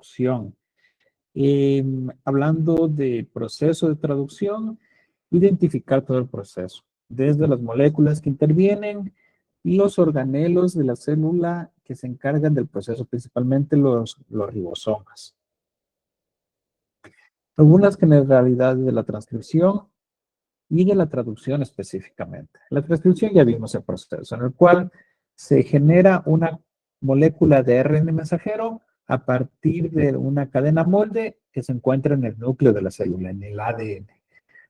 traducción. Hablando de proceso de traducción, identificar todo el proceso, desde las moléculas que intervienen y los organelos de la célula que se encargan del proceso, principalmente los ribosomas. Algunas generalidades de la transcripción y de la traducción específicamente. La transcripción ya vimos el proceso en el cual se genera una molécula de ARN mensajero a partir de una cadena molde que se encuentra en el núcleo de la célula, en el ADN.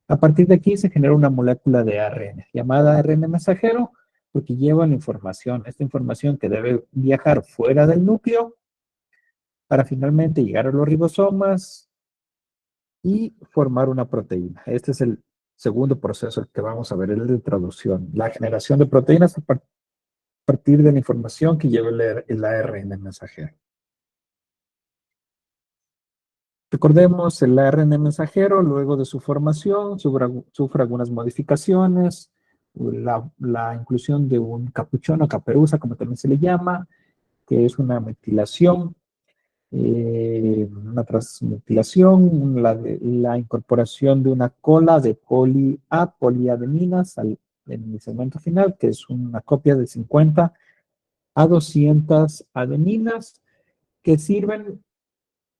A partir de aquí se genera una molécula de ARN llamada ARN mensajero porque lleva la información, esta información que debe viajar fuera del núcleo para finalmente llegar a los ribosomas y formar una proteína. Este es el segundo proceso que vamos a ver, el de traducción. La generación de proteínas a partir de la información que lleva el ARN mensajero. Recordemos, el ARN mensajero, luego de su formación, sufre algunas modificaciones, la inclusión de un capuchón o caperuza, como también se le llama, que es una metilación, una transmetilación, la incorporación de una cola de poliadeninas en el segmento final, que es una copia de 50 a 200 adeninas, que sirven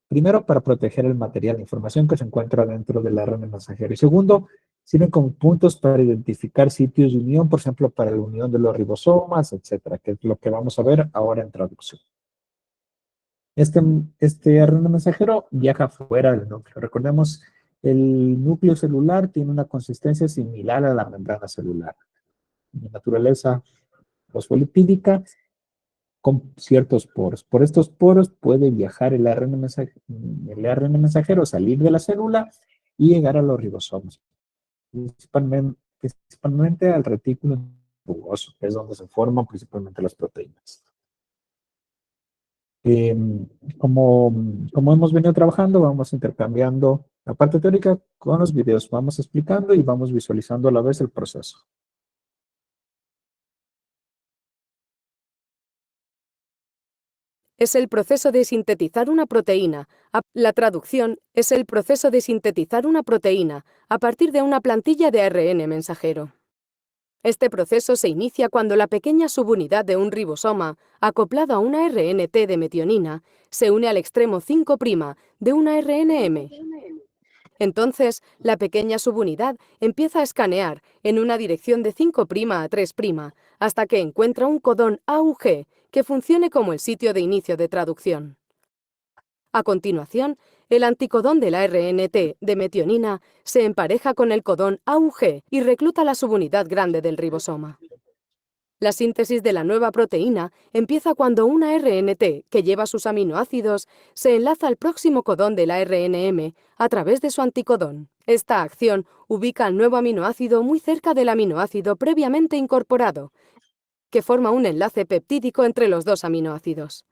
primero para proteger el material, la información que se encuentra dentro del ARN mensajero. Y segundo, sirven como puntos para identificar sitios de unión, por ejemplo, para la unión de los ribosomas, etcétera, que es lo que vamos a ver ahora en traducción. Este ARN mensajero viaja fuera del núcleo. Recordemos, el núcleo celular tiene una consistencia similar a la membrana celular. De naturaleza fosfolipídica, con ciertos poros. Por estos poros puede viajar el ARN mensajero, salir de la célula y llegar a los ribosomas, principalmente al retículo rugoso, que es donde se forman principalmente las proteínas. Eh, como hemos venido trabajando, vamos intercambiando la parte teórica con los videos. Vamos explicando y vamos visualizando a la vez el proceso. Es el proceso de sintetizar una proteína. La traducción es el proceso de sintetizar una proteína a partir de una plantilla de ARN mensajero. Este proceso se inicia cuando la pequeña subunidad de un ribosoma, acoplado a una RNT de metionina, se une al extremo 5' de una RNM. Entonces, la pequeña subunidad empieza a escanear en una dirección de 5' a 3' hasta que encuentra un codón AUG que funcione como el sitio de inicio de traducción. A continuación, el anticodón de la RNT de metionina se empareja con el codón AUG y recluta la subunidad grande del ribosoma. La síntesis de la nueva proteína empieza cuando una RNT que lleva sus aminoácidos se enlaza al próximo codón de la RNM a través de su anticodón. Esta acción ubica al nuevo aminoácido muy cerca del aminoácido previamente incorporado, que forma un enlace peptídico entre los dos aminoácidos.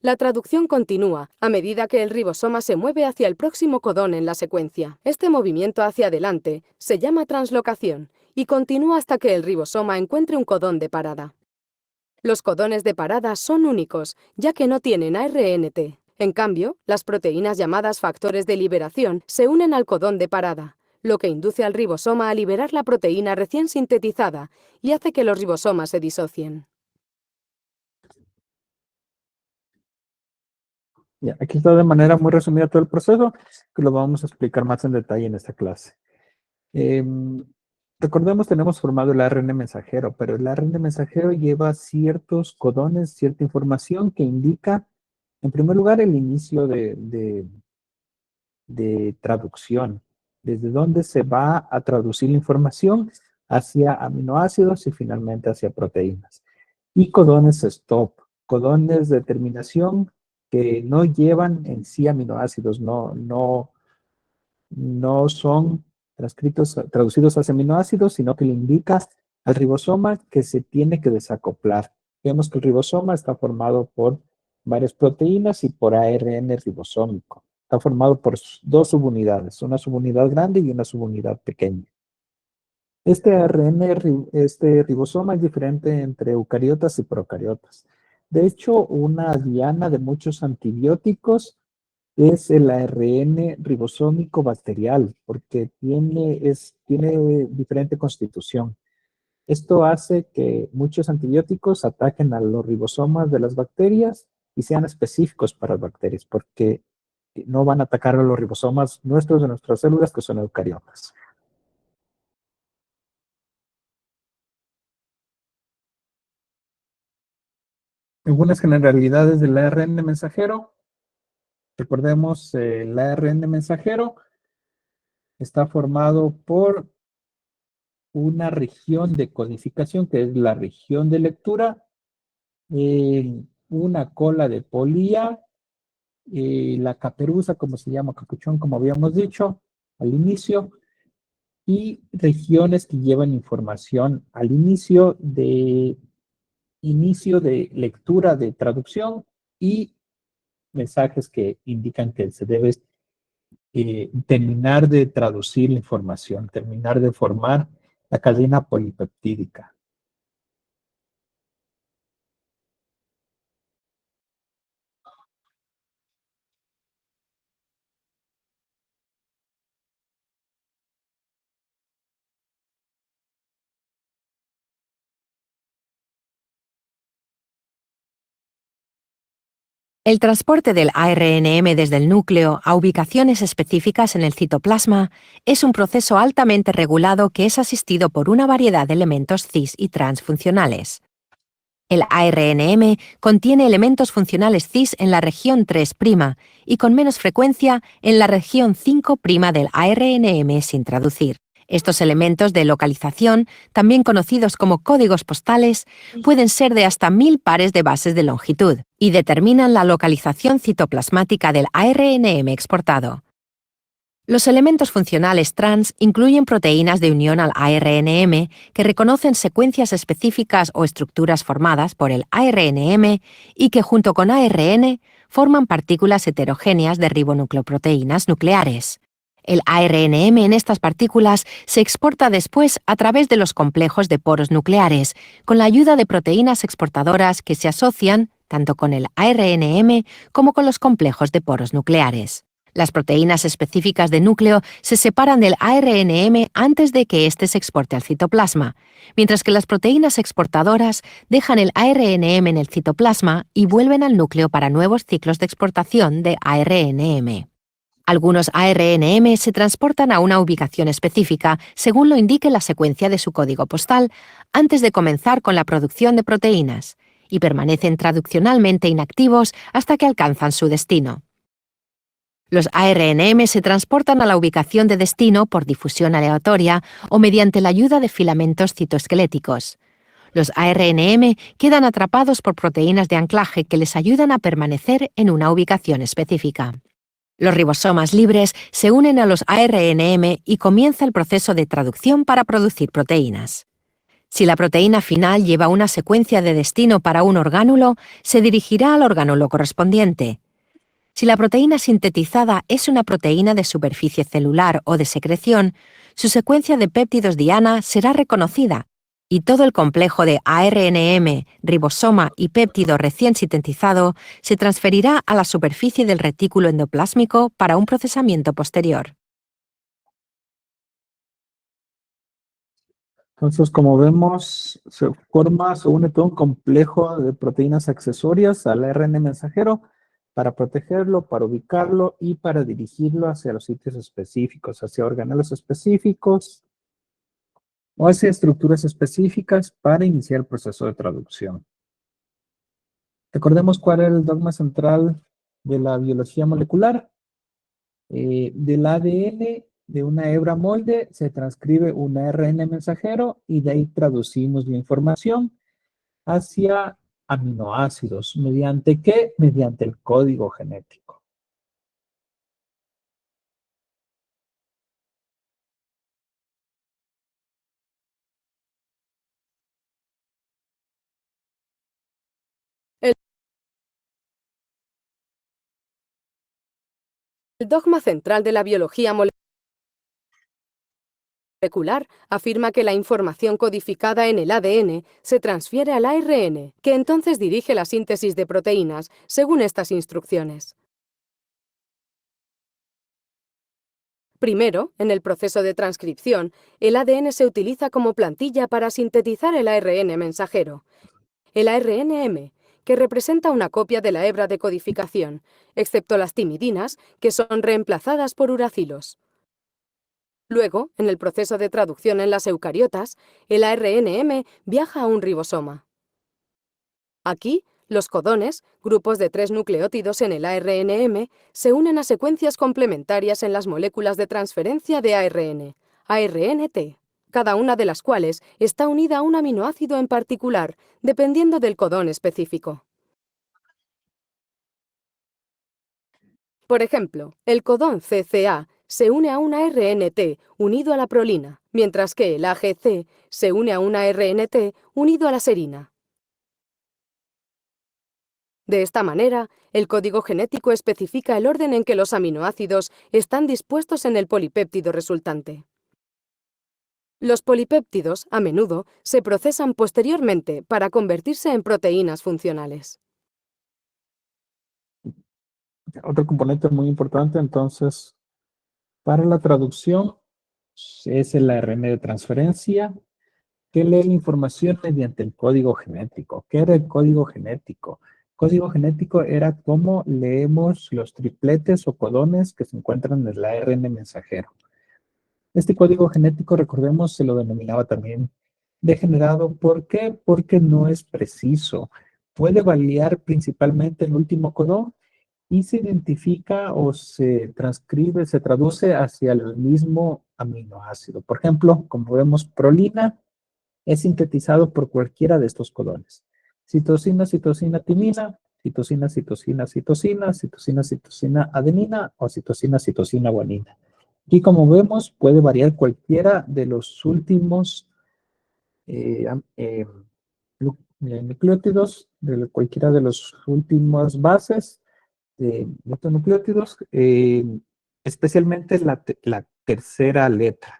La traducción continúa a medida que el ribosoma se mueve hacia el próximo codón en la secuencia. Este movimiento hacia adelante se llama translocación y continúa hasta que el ribosoma encuentre un codón de parada. Los codones de parada son únicos, ya que no tienen ARNT. En cambio, las proteínas llamadas factores de liberación se unen al codón de parada, lo que induce al ribosoma a liberar la proteína recién sintetizada y hace que los ribosomas se disocien. Ya, aquí está de manera muy resumida todo el proceso, que lo vamos a explicar más en detalle en esta clase. Recordemos, tenemos formado el ARN mensajero, pero el ARN mensajero lleva ciertos codones, cierta información que indica, en primer lugar, el inicio de traducción, desde dónde se va a traducir la información hacia aminoácidos y finalmente hacia proteínas. Y codones stop, codones de terminación que no llevan en sí aminoácidos, no son traducidos hacia aminoácidos, sino que le indica al ribosoma que se tiene que desacoplar. Vemos que el ribosoma está formado por varias proteínas y por ARN ribosómico. Está formado por dos subunidades, una subunidad grande y una subunidad pequeña. Este ribosoma es diferente entre eucariotas y procariotas. De hecho, una diana de muchos antibióticos es el ARN ribosómico bacterial, porque tiene diferente constitución. Esto hace que muchos antibióticos ataquen a los ribosomas de las bacterias y sean específicos para las bacterias, porque no van a atacar a los ribosomas nuestros de nuestras células, que son eucariotas. Algunas generalidades del ARN mensajero. Recordemos, el ARN mensajero está formado por una región de codificación, que es la región de lectura, una cola de polía, la caperuza, como se llama, capuchón, como habíamos dicho al inicio, y regiones que llevan información al inicio de lectura de traducción y mensajes que indican que se debe terminar de traducir la información, terminar de formar la cadena polipeptídica. El transporte del ARNM desde el núcleo a ubicaciones específicas en el citoplasma es un proceso altamente regulado que es asistido por una variedad de elementos cis y trans funcionales. El ARNM contiene elementos funcionales cis en la región 3' y con menos frecuencia en la región 5' del ARNM sin traducir. Estos elementos de localización, también conocidos como códigos postales, pueden ser de hasta 1000 pares de bases de longitud y determinan la localización citoplasmática del ARNM exportado. Los elementos funcionales trans incluyen proteínas de unión al ARNM que reconocen secuencias específicas o estructuras formadas por el ARNM y que junto con ARN forman partículas heterogéneas de ribonucleoproteínas nucleares. El ARNM en estas partículas se exporta después a través de los complejos de poros nucleares, con la ayuda de proteínas exportadoras que se asocian tanto con el ARNM como con los complejos de poros nucleares. Las proteínas específicas de núcleo se separan del ARNM antes de que éste se exporte al citoplasma, mientras que las proteínas exportadoras dejan el ARNM en el citoplasma y vuelven al núcleo para nuevos ciclos de exportación de ARNM. Algunos ARNM se transportan a una ubicación específica según lo indique la secuencia de su código postal antes de comenzar con la producción de proteínas y permanecen traduccionalmente inactivos hasta que alcanzan su destino. Los ARNM se transportan a la ubicación de destino por difusión aleatoria o mediante la ayuda de filamentos citoesqueléticos. Los ARNM quedan atrapados por proteínas de anclaje que les ayudan a permanecer en una ubicación específica. Los ribosomas libres se unen a los ARNM y comienza el proceso de traducción para producir proteínas. Si la proteína final lleva una secuencia de destino para un orgánulo, se dirigirá al orgánulo correspondiente. Si la proteína sintetizada es una proteína de superficie celular o de secreción, su secuencia de péptidos diana será reconocida y todo el complejo de ARNM, ribosoma y péptido recién sintetizado se transferirá a la superficie del retículo endoplásmico para un procesamiento posterior. Entonces, como vemos, se une todo un complejo de proteínas accesorias al ARN mensajero para protegerlo, para ubicarlo y para dirigirlo hacia los sitios específicos, hacia organelos específicos o hacia estructuras específicas para iniciar el proceso de traducción. Recordemos cuál era el dogma central de la biología molecular. Del ADN de una hebra molde se transcribe un ARN mensajero y de ahí traducimos la información hacia aminoácidos. ¿Mediante qué? Mediante el código genético. El dogma central de la biología molecular molecular afirma que la información codificada en el ADN se transfiere al ARN, que entonces dirige la síntesis de proteínas según estas instrucciones. Primero, en el proceso de transcripción, el ADN se utiliza como plantilla para sintetizar el ARN mensajero, el ARNM, que representa una copia de la hebra de codificación, excepto las timidinas, que son reemplazadas por uracilos. Luego, en el proceso de traducción en las eucariotas, el ARNM viaja a un ribosoma. Aquí, los codones, grupos de 3 nucleótidos en el ARNM, se unen a secuencias complementarias en las moléculas de transferencia de ARN, ARNT, cada una de las cuales está unida a un aminoácido en particular, dependiendo del codón específico. Por ejemplo, el codón CCA se une a un ARNT unido a la prolina, mientras que el AGC se une a un ARNT unido a la serina. De esta manera, el código genético especifica el orden en que los aminoácidos están dispuestos en el polipéptido resultante. Los polipéptidos, a menudo, se procesan posteriormente para convertirse en proteínas funcionales. Otro componente muy importante, entonces, para la traducción es el ARN de transferencia que lee la información mediante el código genético. ¿Qué era el código genético? Código genético era cómo leemos los tripletes o codones que se encuentran en el ARN mensajero. Este código genético, recordemos, se lo denominaba también degenerado. ¿Por qué? Porque no es preciso. Puede variar principalmente el último codón y se identifica o se transcribe, se traduce hacia el mismo aminoácido. Por ejemplo, como vemos, prolina es sintetizado por cualquiera de estos codones. Citosina, citosina, timina, citosina, citosina, citosina, citosina, citosina, adenina o citosina, citosina, guanina. Y como vemos, puede variar cualquiera de los últimos nucleótidos, de cualquiera de las últimas bases de estos nucleótidos, especialmente la tercera letra.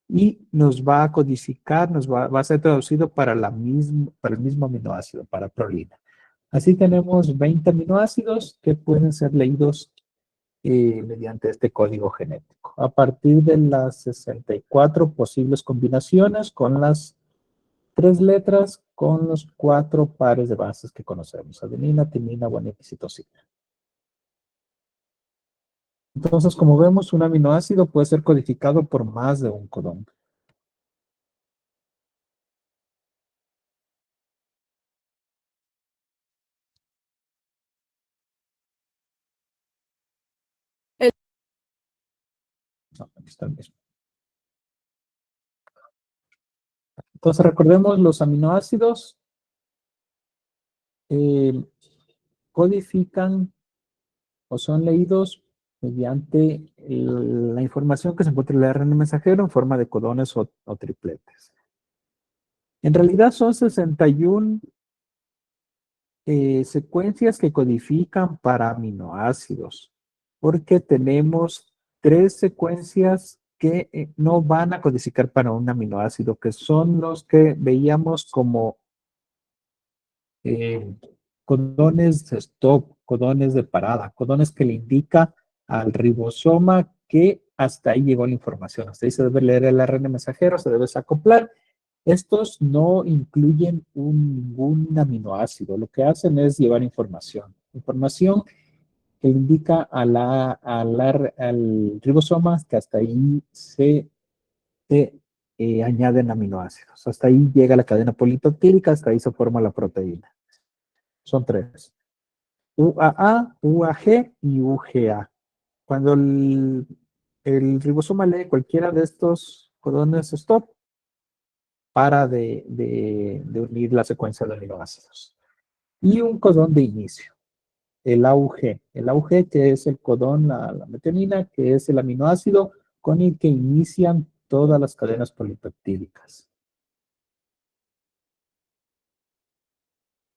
Y nos va a codificar, va a ser traducido para el mismo aminoácido, para prolina. Así tenemos 20 aminoácidos que pueden ser leídos mediante este código genético. A partir de las 64 posibles combinaciones con las 3 letras, con los 4 pares de bases que conocemos: adenina, timina, guanina y citosina. Entonces, como vemos, un aminoácido puede ser codificado por más de un codón. No, aquí está el mismo. Entonces, recordemos, los aminoácidos codifican o son leídos mediante la información que se encuentra en el ARN mensajero en forma de codones o tripletes. En realidad son 61 secuencias que codifican para aminoácidos, porque tenemos 3 secuencias que no van a codificar para un aminoácido, que son los que veíamos como codones de stop, codones de parada, codones que le indica al ribosoma que hasta ahí llegó la información. Hasta ahí se debe leer el ARN mensajero, se debe acoplar. Estos no incluyen ningún aminoácido. Lo que hacen es llevar información. Información que indica al ribosoma que hasta ahí se añaden aminoácidos. Hasta ahí llega la cadena polipeptídica, hasta ahí se forma la proteína. Son 3. UAA, UAG y UGA. Cuando el ribosoma lee cualquiera de estos codones stop, para de unir la secuencia de aminoácidos. Y un codón de inicio, el AUG. El AUG, que es el codón, la metionina, que es el aminoácido con el que inician todas las cadenas polipeptídicas.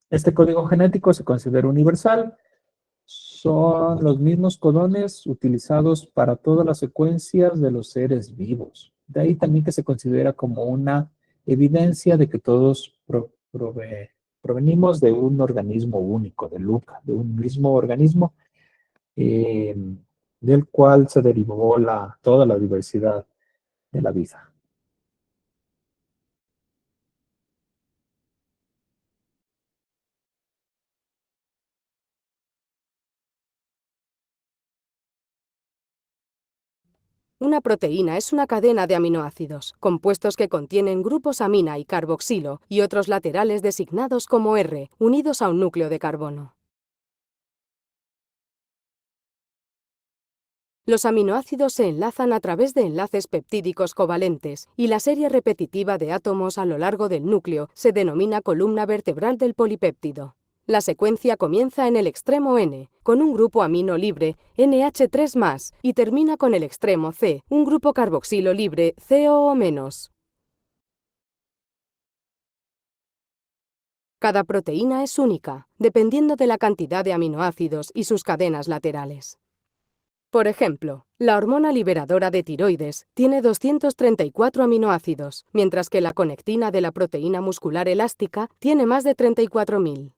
Este código genético se considera universal. Son los mismos codones utilizados para todas las secuencias de los seres vivos. De ahí también que se considera como una evidencia de que todos provenimos de un organismo único, de LUCA, de un mismo organismo eh, del cual se derivó toda la diversidad de la vida. Una proteína es una cadena de aminoácidos, compuestos que contienen grupos amina y carboxilo y otros laterales designados como R, unidos a un núcleo de carbono. Los aminoácidos se enlazan a través de enlaces peptídicos covalentes y la serie repetitiva de átomos a lo largo del núcleo se denomina columna vertebral del polipéptido. La secuencia comienza en el extremo N, con un grupo amino libre, NH3+, y termina con el extremo C, un grupo carboxilo libre, COO-. Cada proteína es única, dependiendo de la cantidad de aminoácidos y sus cadenas laterales. Por ejemplo, la hormona liberadora de tiroides tiene 234 aminoácidos, mientras que la conectina de la proteína muscular elástica tiene más de 34.000.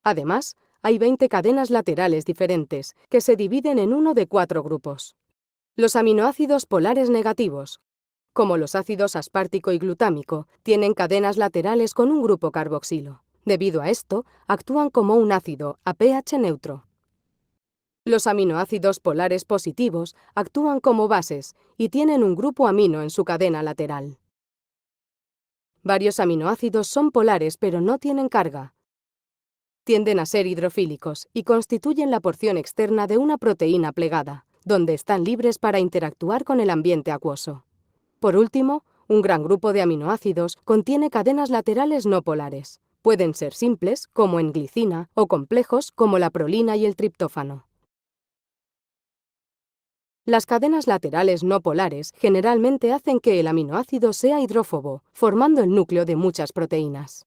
Además, hay 20 cadenas laterales diferentes, que se dividen en uno de 4 grupos. Los aminoácidos polares negativos, como los ácidos aspartico y glutámico, tienen cadenas laterales con un grupo carboxilo. Debido a esto, actúan como un ácido a pH neutro. Los aminoácidos polares positivos actúan como bases y tienen un grupo amino en su cadena lateral. Varios aminoácidos son polares pero no tienen carga. Tienden a ser hidrofílicos y constituyen la porción externa de una proteína plegada, donde están libres para interactuar con el ambiente acuoso. Por último, un gran grupo de aminoácidos contiene cadenas laterales no polares. Pueden ser simples, como en glicina, o complejos, como la prolina y el triptófano. Las cadenas laterales no polares generalmente hacen que el aminoácido sea hidrófobo, formando el núcleo de muchas proteínas.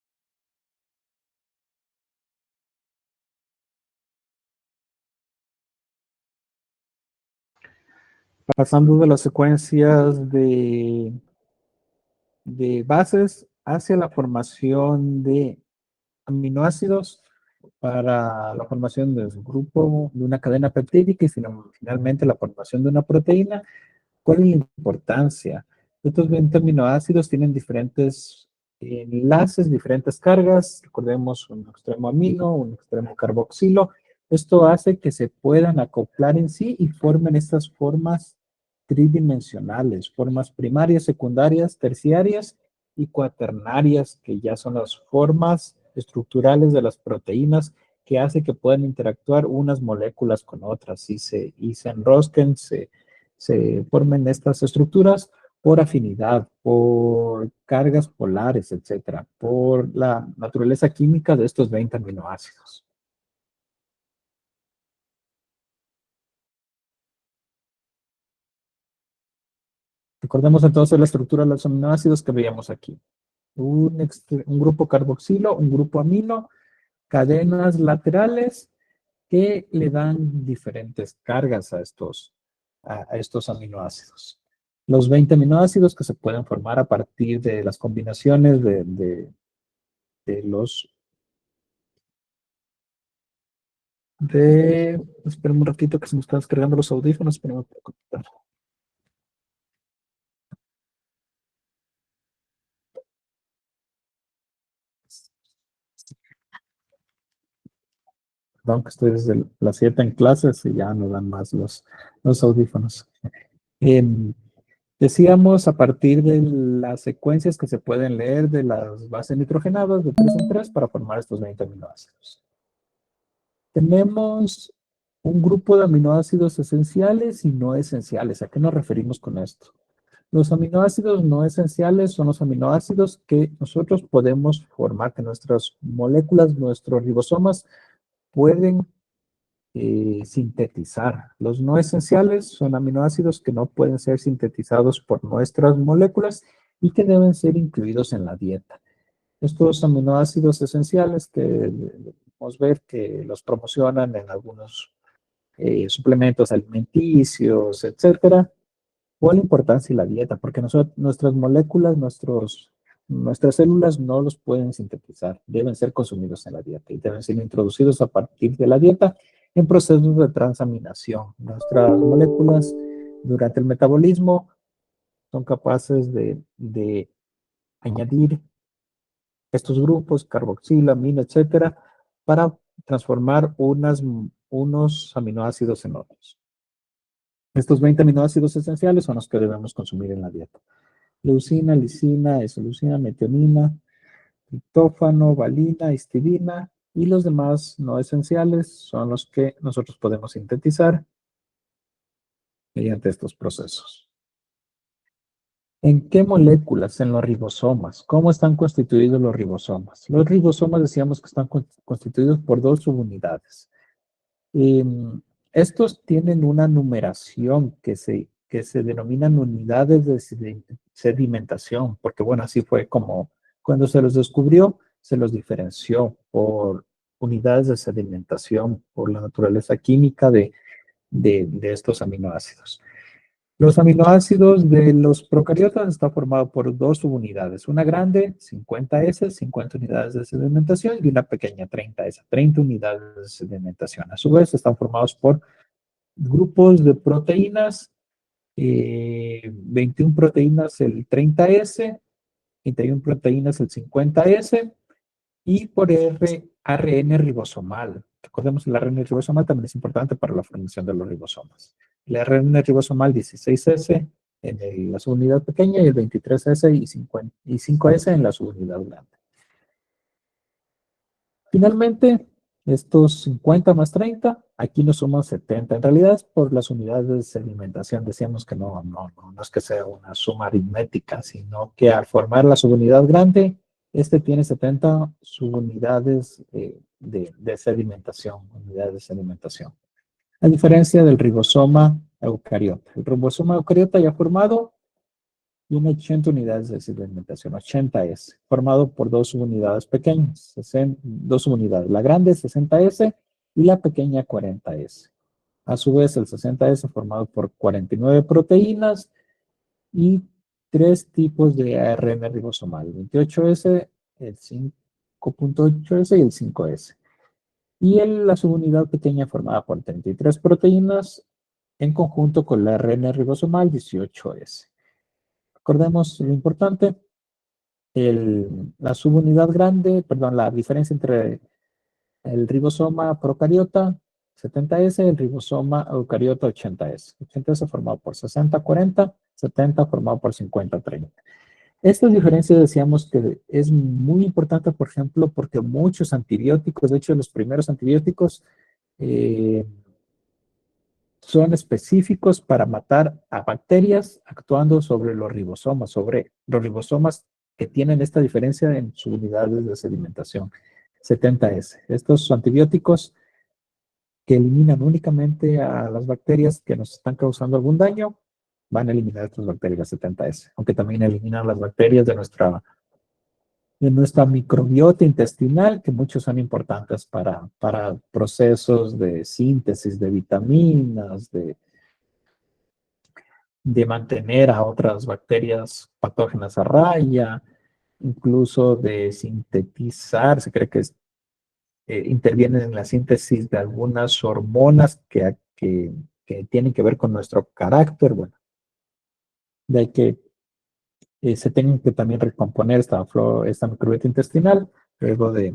Pasando de las secuencias de bases hacia la formación de aminoácidos para la formación de un grupo, de una cadena peptídica y finalmente la formación de una proteína. ¿Cuál es la importancia? Estos 20 aminoácidos tienen diferentes enlaces, diferentes cargas. Recordemos un extremo amino, un extremo carboxilo. Esto hace que se puedan acoplar en sí y formen estas formas tridimensionales, formas primarias, secundarias, terciarias y cuaternarias, que ya son las formas estructurales de las proteínas que hace que puedan interactuar unas moléculas con otras y se enrosquen, se formen estas estructuras por afinidad, por cargas polares, etcétera, por la naturaleza química de estos 20 aminoácidos. Recordemos entonces la estructura de los aminoácidos que veíamos aquí. Un grupo carboxilo, un grupo amino, cadenas laterales que le dan diferentes cargas a estos aminoácidos. Los 20 aminoácidos que se pueden formar a partir de las combinaciones de los... Esperen un ratito que se me están descargando los audífonos. Esperen. Perdón, que estoy desde las 7 en clases y ya no dan más los audífonos. Decíamos a partir de las secuencias que se pueden leer de las bases nitrogenadas de 3 en 3 para formar estos 20 aminoácidos. Tenemos un grupo de aminoácidos esenciales y no esenciales. ¿A qué nos referimos con esto? Los aminoácidos no esenciales son los aminoácidos que nosotros podemos formar, que nuestras moléculas, nuestros ribosomas pueden sintetizar. Los no esenciales son aminoácidos que no pueden ser sintetizados por nuestras moléculas y que deben ser incluidos en la dieta. Estos aminoácidos esenciales que podemos ver que los promocionan en algunos suplementos alimenticios, etcétera, ¿Cuál la importancia de la dieta? Porque nuestras moléculas, nuestras células no los pueden sintetizar, deben ser consumidos en la dieta y deben ser introducidos a partir de la dieta en procesos de transaminación. Nuestras moléculas durante el metabolismo son capaces de añadir estos grupos, carboxila, amina, etcétera, para transformar unos aminoácidos en otros. Estos 20 aminoácidos esenciales son los que debemos consumir en la dieta. Leucina, lisina, isoleucina, metionina, triptófano, valina, histidina y los demás no esenciales son los que nosotros podemos sintetizar mediante estos procesos. ¿En qué moléculas? En los ribosomas. ¿Cómo están constituidos los ribosomas? Los ribosomas decíamos que están constituidos por dos subunidades. Estos tienen una numeración que se denominan unidades de sedimentación, porque bueno, así fue como cuando se los descubrió, se los diferenció por unidades de sedimentación, por la naturaleza química de estos aminoácidos. Los aminoácidos de los procariotas están formados por dos subunidades, una grande, 50S, 50 unidades de sedimentación, y una pequeña, 30S, 30 unidades de sedimentación. A su vez, están formados por grupos de proteínas, 21 proteínas el 30S, 31 proteínas el 50S, y por ARN ribosomal. Recordemos que el ARN ribosomal también es importante para la formación de los ribosomas. El ARN ribosomal 16S en la subunidad pequeña y el 23S y 5S en la subunidad grande. Finalmente, estos 50 más 30, aquí nos suman 70. En realidad es por las unidades de sedimentación. Decíamos que no es que sea una suma aritmética, sino que al formar la subunidad grande, este tiene 70 subunidades de sedimentación, unidades de sedimentación. A diferencia del ribosoma eucariota. El ribosoma eucariota ya formado tiene 80 unidades de sedimentación, 80S, formado por dos subunidades pequeñas, dos subunidades, la grande 60S y la pequeña 40S. A su vez, el 60S formado por 49 proteínas y tres tipos de ARN ribosomal, el 28S, el 5.8S y el 5S. Y la subunidad pequeña formada por 33 proteínas en conjunto con la ARN ribosomal 18S. Recordemos lo importante, la subunidad grande, perdón, la diferencia entre el ribosoma procariota 70S y el ribosoma eucariota 80S. 80S formado por 60-40, 70 formado por 50-30. Esta diferencia decíamos que es muy importante, por ejemplo, porque muchos antibióticos, de hecho los primeros antibióticos, son específicos para matar a bacterias actuando sobre los ribosomas que tienen esta diferencia en sus unidades de sedimentación, 70S. Estos antibióticos que eliminan únicamente a las bacterias que nos están causando algún daño, van a eliminar estas bacterias 70S, aunque también eliminan las bacterias de nuestra microbiota intestinal, que muchos son importantes para procesos de síntesis de vitaminas, de mantener a otras bacterias patógenas a raya, incluso de sintetizar, se cree que intervienen en la síntesis de algunas hormonas que tienen que ver con nuestro carácter, bueno, de ahí que se tienen que también recomponer esta microbiota intestinal luego de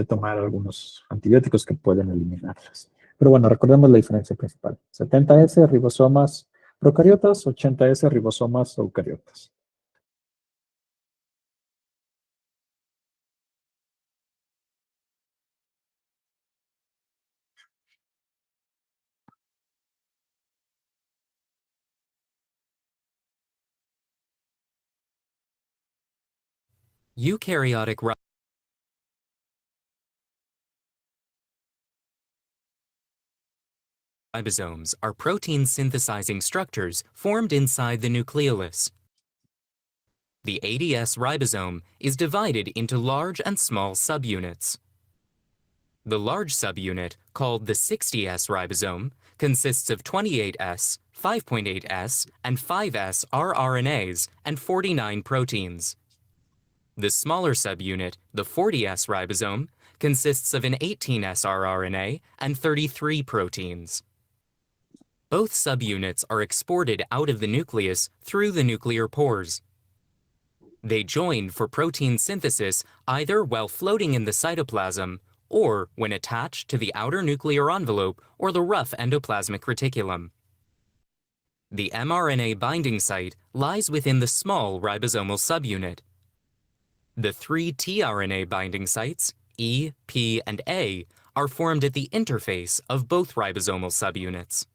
tomar algunos antibióticos que pueden eliminarlas. Pero bueno, recordemos la diferencia principal. 70S ribosomas procariotas, 80S ribosomas eucariotas. Eukaryotic ribosomes are protein-synthesizing structures formed inside the nucleolus. The 80S ribosome is divided into large and small subunits. The large subunit, called the 60S ribosome, consists of 28S, 5.8S and 5S rRNAs and 49 proteins. The smaller subunit, the 40S ribosome, consists of an 18S rRNA and 33 proteins. Both subunits are exported out of the nucleus through the nuclear pores. They join for protein synthesis either while floating in the cytoplasm or when attached to the outer nuclear envelope or the rough endoplasmic reticulum. The mRNA binding site lies within the small ribosomal subunit. The three tRNA binding sites, E, P, and A, are formed at the interface of both ribosomal subunits.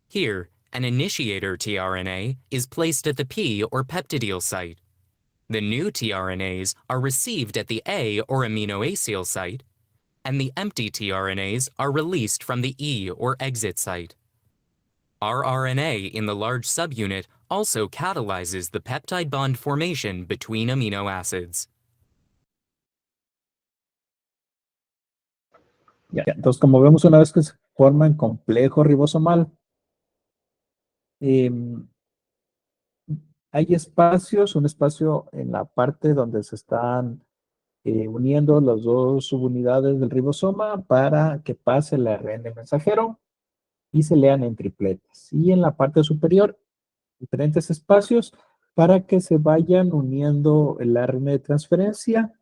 Here, an initiator tRNA is placed at the P or peptidyl site. The new tRNAs are received at the A or aminoacyl site, and the empty tRNAs are released from the E or exit site. rRNA in the large subunit also catalyzes the peptide bond formation between amino acids. Ya, entonces, como vemos, una vez que se forma en complejo ribosomal, hay espacios, un espacio en la parte donde se están uniendo las dos subunidades del ribosoma para que pase el ARN mensajero y se lean en tripletes. Y en la parte superior, diferentes espacios para que se vayan uniendo el ARN de transferencia.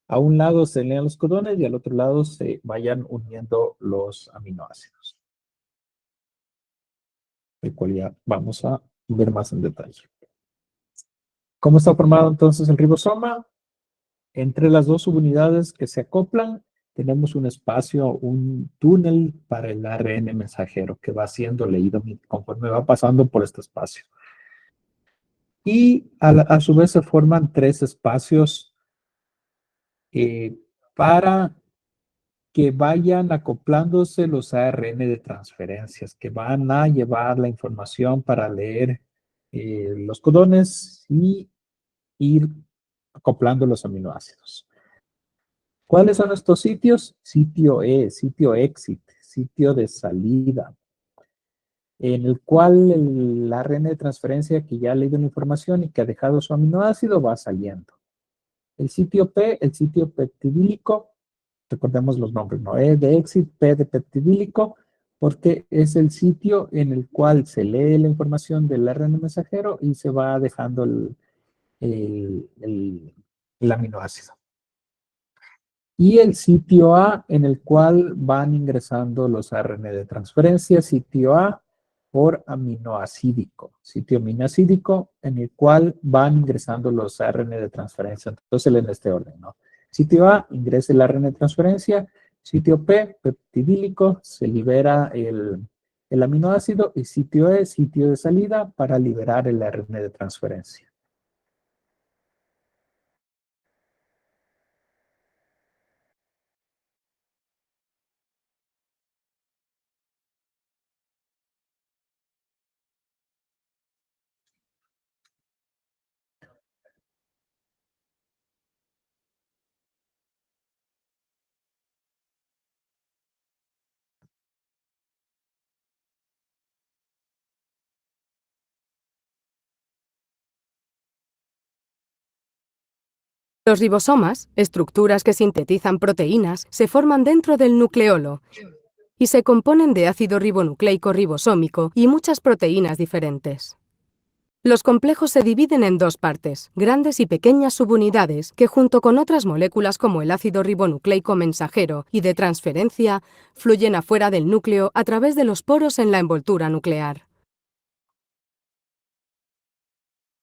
A un lado se lean los codones y al otro lado se vayan uniendo los aminoácidos, el cual ya vamos a ver más en detalle. ¿Cómo está formado entonces el ribosoma? Entre las dos subunidades que se acoplan, tenemos un espacio, un túnel para el ARN mensajero que va siendo leído conforme va pasando por este espacio. Y a su vez se forman tres espacios para que vayan acoplándose los ARN de transferencias, que van a llevar la información para leer los codones y ir acoplando los aminoácidos. ¿Cuáles son estos sitios? Sitio E, sitio exit, sitio de salida, en el cual el ARN de transferencia que ya ha leído la información y que ha dejado su aminoácido va saliendo. El sitio P, el sitio peptidílico, recordemos los nombres, ¿no? E de exit, P de peptidílico, porque es el sitio en el cual se lee la información del ARN mensajero y se va dejando el aminoácido. Y el sitio A en el cual van ingresando los ARN de transferencia, sitio A por aminoacídico, sitio aminoacídico en el cual van ingresando los ARN de transferencia. Entonces, en este orden, ¿no? Sitio A, ingresa el ARN de transferencia, sitio P, peptidílico, se libera el aminoácido, y sitio E, sitio de salida, para liberar el ARN de transferencia. Los ribosomas, estructuras que sintetizan proteínas, se forman dentro del nucleolo y se componen de ácido ribonucleico ribosómico y muchas proteínas diferentes. Los complejos se dividen en dos partes, grandes y pequeñas subunidades que junto con otras moléculas como el ácido ribonucleico mensajero y de transferencia, fluyen afuera del núcleo a través de los poros en la envoltura nuclear.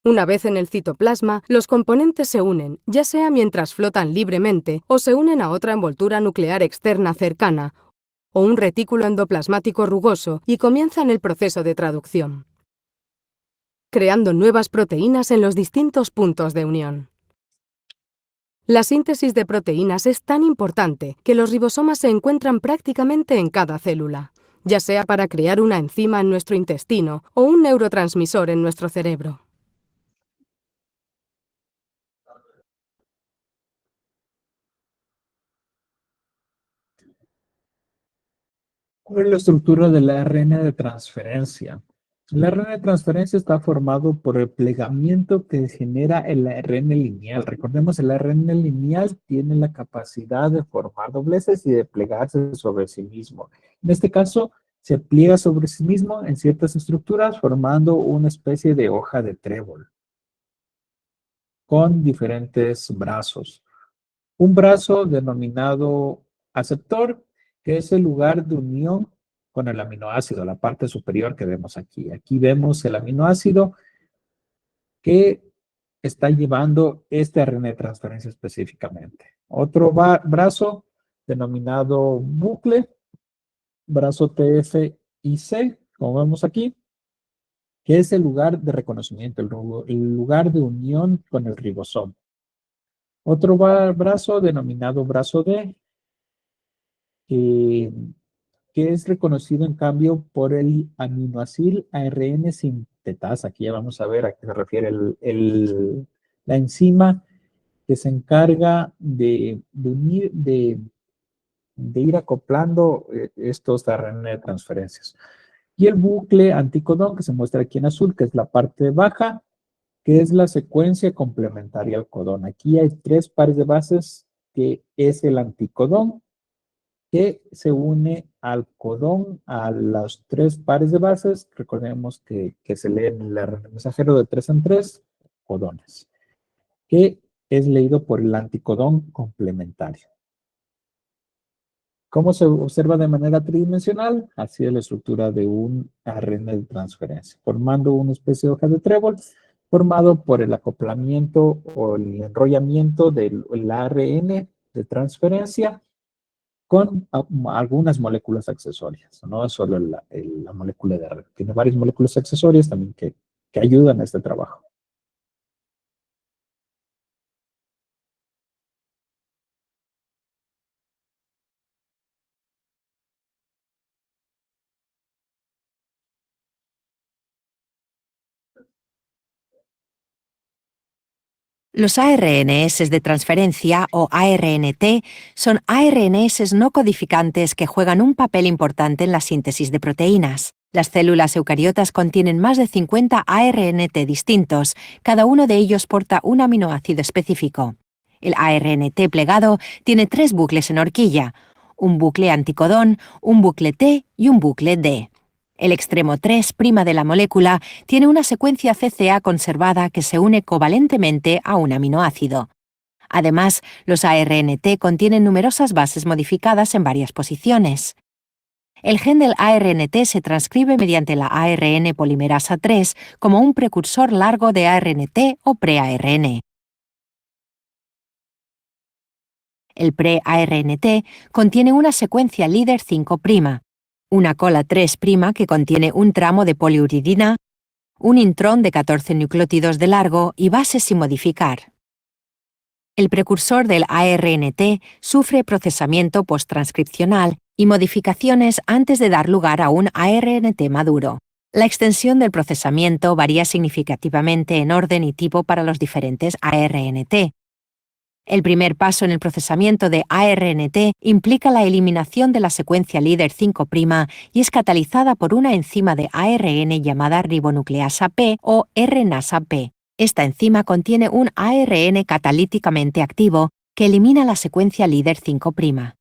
Una vez en el citoplasma, los componentes se unen, ya sea mientras flotan libremente o se unen a otra envoltura nuclear externa cercana o un retículo endoplasmático rugoso y comienzan el proceso de traducción, creando nuevas proteínas en los distintos puntos de unión. La síntesis de proteínas es tan importante que los ribosomas se encuentran prácticamente en cada célula, ya sea para crear una enzima en nuestro intestino o un neurotransmisor en nuestro cerebro. ¿Cuál es la estructura del ARN de transferencia? El ARN de transferencia está formado por el plegamiento que genera el ARN lineal. Recordemos, el ARN lineal tiene la capacidad de formar dobleces y de plegarse sobre sí mismo. En este caso, se pliega sobre sí mismo en ciertas estructuras formando una especie de hoja de trébol con diferentes brazos. Un brazo denominado aceptor, que es el lugar de unión con el aminoácido, la parte superior que vemos aquí. Aquí vemos el aminoácido que está llevando este ARN de transferencia específicamente. Otro brazo denominado bucle, brazo TF y C, como vemos aquí, que es el lugar de reconocimiento, el lugar de unión con el ribosoma. Otro brazo denominado brazo D, que es reconocido en cambio por el aminoácido ARN sintetasa. Aquí ya vamos a ver a qué se refiere la enzima que se encarga de unir, de ir acoplando estos ARN de transferencias. Y el bucle anticodón que se muestra aquí en azul, que es la parte baja, que es la secuencia complementaria al codón. Aquí hay 3 pares de bases, que es el anticodón, que se une al codón a los 3 pares de bases. Recordemos que se lee en el ARN mensajero de 3 en 3 codones, que es leído por el anticodón complementario. ¿Cómo se observa de manera tridimensional? Así es la estructura de un ARN de transferencia, formando una especie de hoja de trébol, formado por el acoplamiento o el enrollamiento del ARN de transferencia con algunas moléculas accesorias, no solo la molécula de ARN. Tiene varias moléculas accesorias también que ayudan a este trabajo. Los ARNS de transferencia o ARNT son ARNS no codificantes que juegan un papel importante en la síntesis de proteínas. Las células eucariotas contienen más de 50 ARNT distintos, cada uno de ellos porta un aminoácido específico. El ARNT plegado tiene 3 bucles en horquilla, un bucle anticodón, un bucle T y un bucle D. El extremo 3' de la molécula tiene una secuencia CCA conservada que se une covalentemente a un aminoácido. Además, los ARNT contienen numerosas bases modificadas en varias posiciones. El gen del ARNT se transcribe mediante la ARN polimerasa 3 como un precursor largo de ARNT o pre-ARN. El pre-ARNT contiene una secuencia líder 5', una cola 3' que contiene un tramo de poliuridina, un intrón de 14 nucleótidos de largo y bases sin modificar. El precursor del ARNT sufre procesamiento posttranscripcional y modificaciones antes de dar lugar a un ARNT maduro. La extensión del procesamiento varía significativamente en orden y tipo para los diferentes ARNT. El primer paso en el procesamiento de ARNT implica la eliminación de la secuencia líder 5' y es catalizada por una enzima de ARN llamada ribonucleasa P o RNasa P. Esta enzima contiene un ARN catalíticamente activo que elimina la secuencia líder 5'.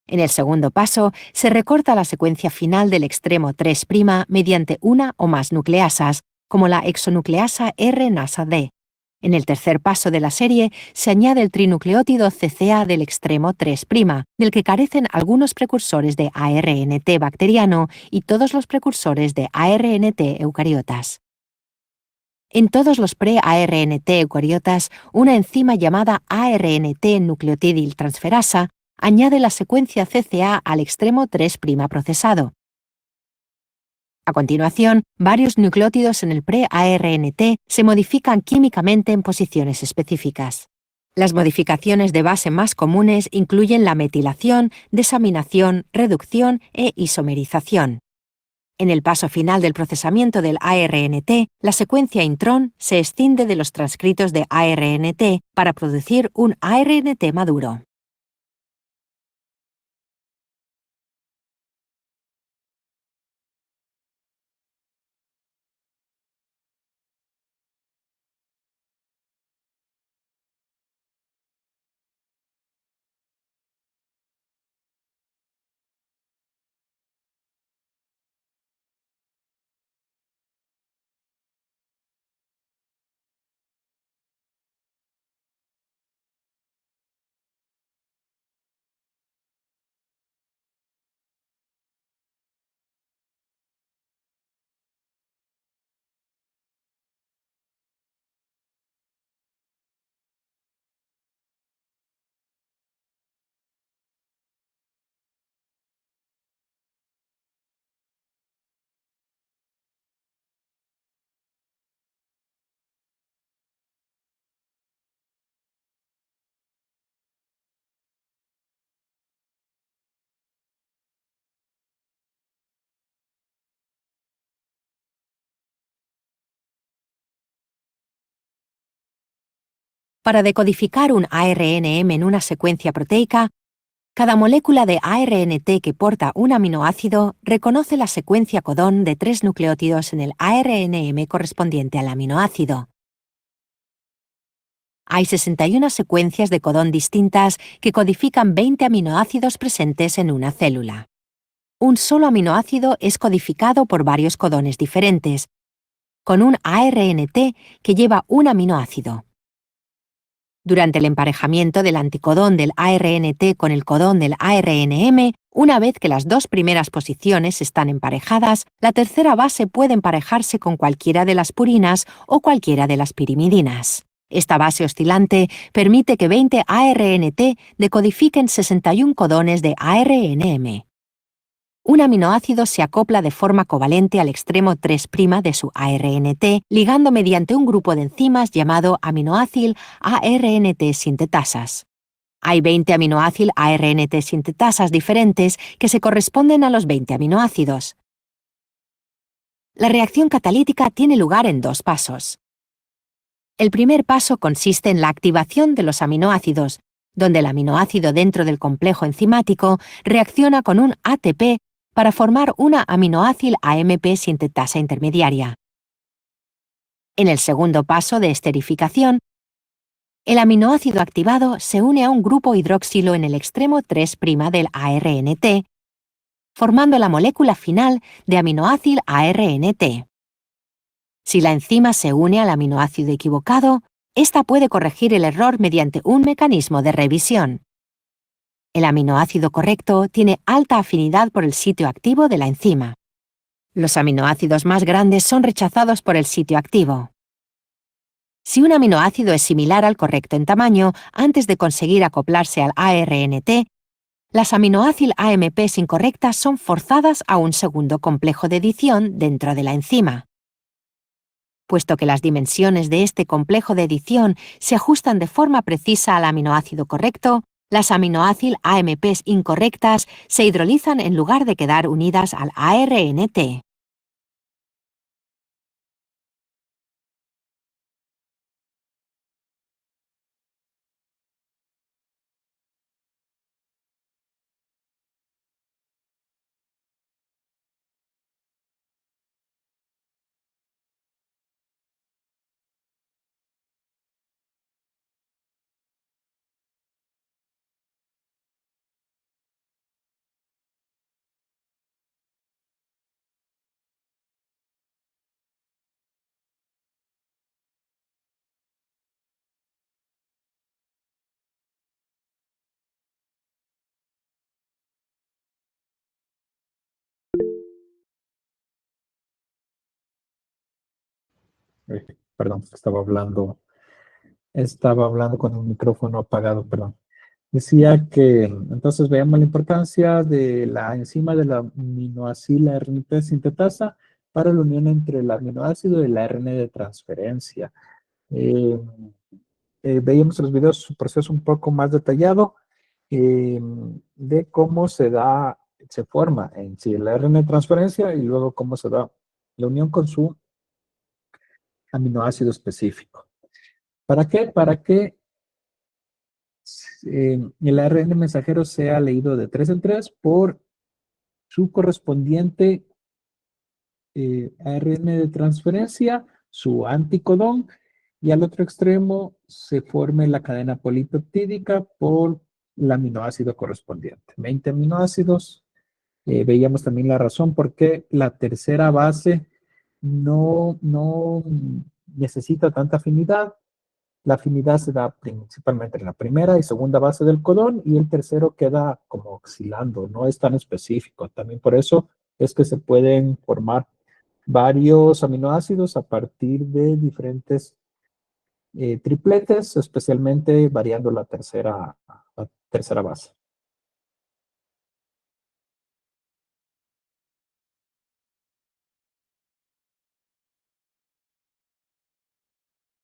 En el segundo paso, se recorta la secuencia final del extremo 3' mediante una o más nucleasas, como la exonucleasa RNasa D. En el tercer paso de la serie se añade el trinucleótido CCA del extremo 3', del que carecen algunos precursores de ARNT bacteriano y todos los precursores de ARNT eucariotas. En todos los pre-ARNT eucariotas, una enzima llamada ARNT nucleotidiltransferasa añade la secuencia CCA al extremo 3' procesado. A continuación, varios nucleótidos en el pre-ARNT se modifican químicamente en posiciones específicas. Las modificaciones de base más comunes incluyen la metilación, desaminación, reducción e isomerización. En el paso final del procesamiento del ARNT, la secuencia intrón se escinde de los transcritos de ARNT para producir un ARNT maduro. Para decodificar un ARNM en una secuencia proteica, cada molécula de ARNT que porta un aminoácido reconoce la secuencia codón de 3 nucleótidos en el ARNM correspondiente al aminoácido. Hay 61 secuencias de codón distintas que codifican 20 aminoácidos presentes en una célula. Un solo aminoácido es codificado por varios codones diferentes, con un ARNT que lleva un aminoácido. Durante el emparejamiento del anticodón del ARNT con el codón del ARNM, una vez que las dos primeras posiciones están emparejadas, la tercera base puede emparejarse con cualquiera de las purinas o cualquiera de las pirimidinas. Esta base oscilante permite que 20 ARNT decodifiquen 61 codones de ARNM. Un aminoácido se acopla de forma covalente al extremo 3' de su ARNT, ligando mediante un grupo de enzimas llamado aminoácil ARNT sintetasas. Hay 20 aminoácil ARNT sintetasas diferentes que se corresponden a los 20 aminoácidos. La reacción catalítica tiene lugar en 2 pasos. El primer paso consiste en la activación de los aminoácidos, donde el aminoácido dentro del complejo enzimático reacciona con un ATP para formar una aminoácil AMP sintetasa intermediaria. En el segundo paso de esterificación, el aminoácido activado se une a un grupo hidroxilo en el extremo 3' del ARNT, formando la molécula final de aminoácil ARNT. Si la enzima se une al aminoácido equivocado, ésta puede corregir el error mediante un mecanismo de revisión. El aminoácido correcto tiene alta afinidad por el sitio activo de la enzima. Los aminoácidos más grandes son rechazados por el sitio activo. Si un aminoácido es similar al correcto en tamaño, antes de conseguir acoplarse al ARNT, las aminoácil AMPs incorrectas son forzadas a un segundo complejo de edición dentro de la enzima. Puesto que las dimensiones de este complejo de edición se ajustan de forma precisa al aminoácido correcto, las aminoácil AMPs incorrectas se hidrolizan en lugar de quedar unidas al ARNT. Perdón, estaba hablando con el micrófono apagado, perdón. Decía que, entonces veamos la importancia de la enzima de la aminoácido ARNT sintetasa para la unión entre el aminoácido y el ARN de transferencia. Eh, Veíamos en los videos su proceso un poco más detallado de cómo se forma en sí el ARN de transferencia y luego cómo se da la unión con su aminoácido específico. ¿Para qué? Para que el ARN mensajero sea leído de 3 en 3 por su correspondiente ARN de transferencia, su anticodón, y al otro extremo se forme la cadena polipeptídica por el aminoácido correspondiente. 20 aminoácidos. Veíamos también la razón por qué la tercera base no necesita tanta afinidad. La afinidad se da principalmente en la primera y segunda base del codón y el tercero queda como oscilando, no es tan específico. También por eso es que se pueden formar varios aminoácidos a partir de diferentes tripletes, especialmente variando la tercera base.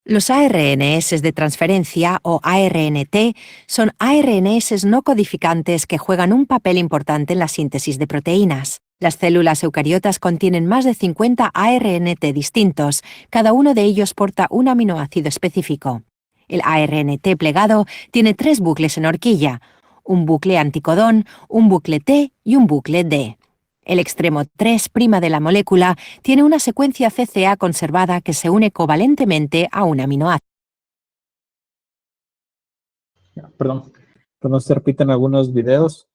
Los ARNS de transferencia o ARNT son ARNS no codificantes que juegan un papel importante en la síntesis de proteínas. Las células eucariotas contienen más de 50 ARNT distintos, cada uno de ellos porta un aminoácido específico. El ARNT plegado tiene 3 bucles en horquilla, un bucle anticodón, un bucle T y un bucle D. El extremo 3' de la molécula tiene una secuencia CCA conservada que se une covalentemente a un aminoácido. Perdón, se repiten algunos videos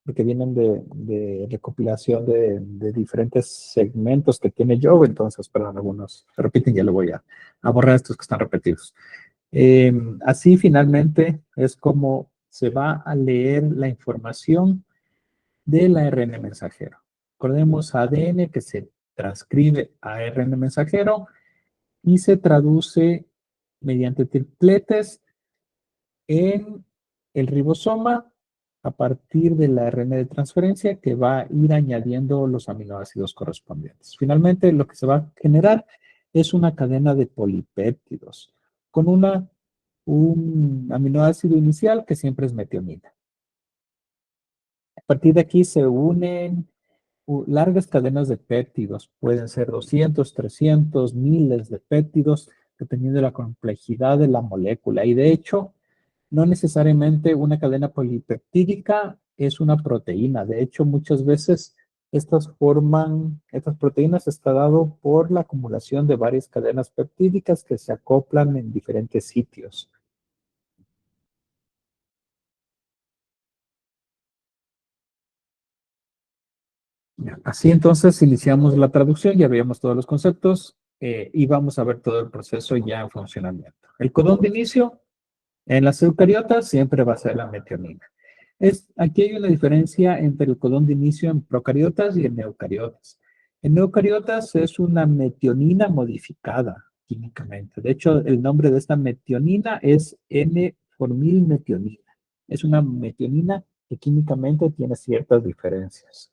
porque vienen de recopilación de diferentes segmentos que tiene Joe, entonces, perdón, algunos se repiten, ya lo voy a borrar estos que están repetidos. Así finalmente es como se va a leer la información del ARN mensajero. Recordemos ADN que se transcribe a ARN mensajero y se traduce mediante tripletes en el ribosoma a partir del ARN de transferencia que va a ir añadiendo los aminoácidos correspondientes. Finalmente, lo que se va a generar es una cadena de polipéptidos con un aminoácido inicial que siempre es metionina. A partir de aquí se unen largas cadenas de péptidos, pueden ser 200, 300, miles de péptidos, dependiendo de la complejidad de la molécula. Y de hecho, no necesariamente una cadena polipeptídica es una proteína. De hecho, muchas veces estas proteínas está dado por la acumulación de varias cadenas peptídicas que se acoplan en diferentes sitios. Así entonces iniciamos la traducción, ya veíamos todos los conceptos y vamos a ver todo el proceso ya en funcionamiento. El codón de inicio en las eucariotas siempre va a ser la metionina. Aquí hay una diferencia entre el codón de inicio en procariotas y en eucariotas. En eucariotas es una metionina modificada químicamente. De hecho, el nombre de esta metionina es N-formilmetionina. Es una metionina que químicamente tiene ciertas diferencias.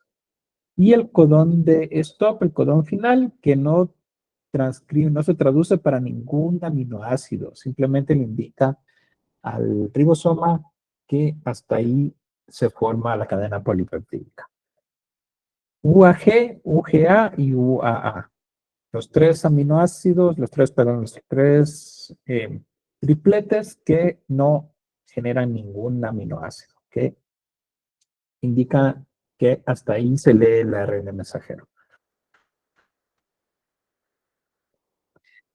Y el codón de stop, el codón final, que no se traduce para ningún aminoácido, simplemente le indica al ribosoma que hasta ahí se forma la cadena polipeptídica. UAG, UGA y UAA. Los tres aminoácidos, los tres tripletes que no generan ningún aminoácido, que indica que hasta ahí se lee el ARN mensajero.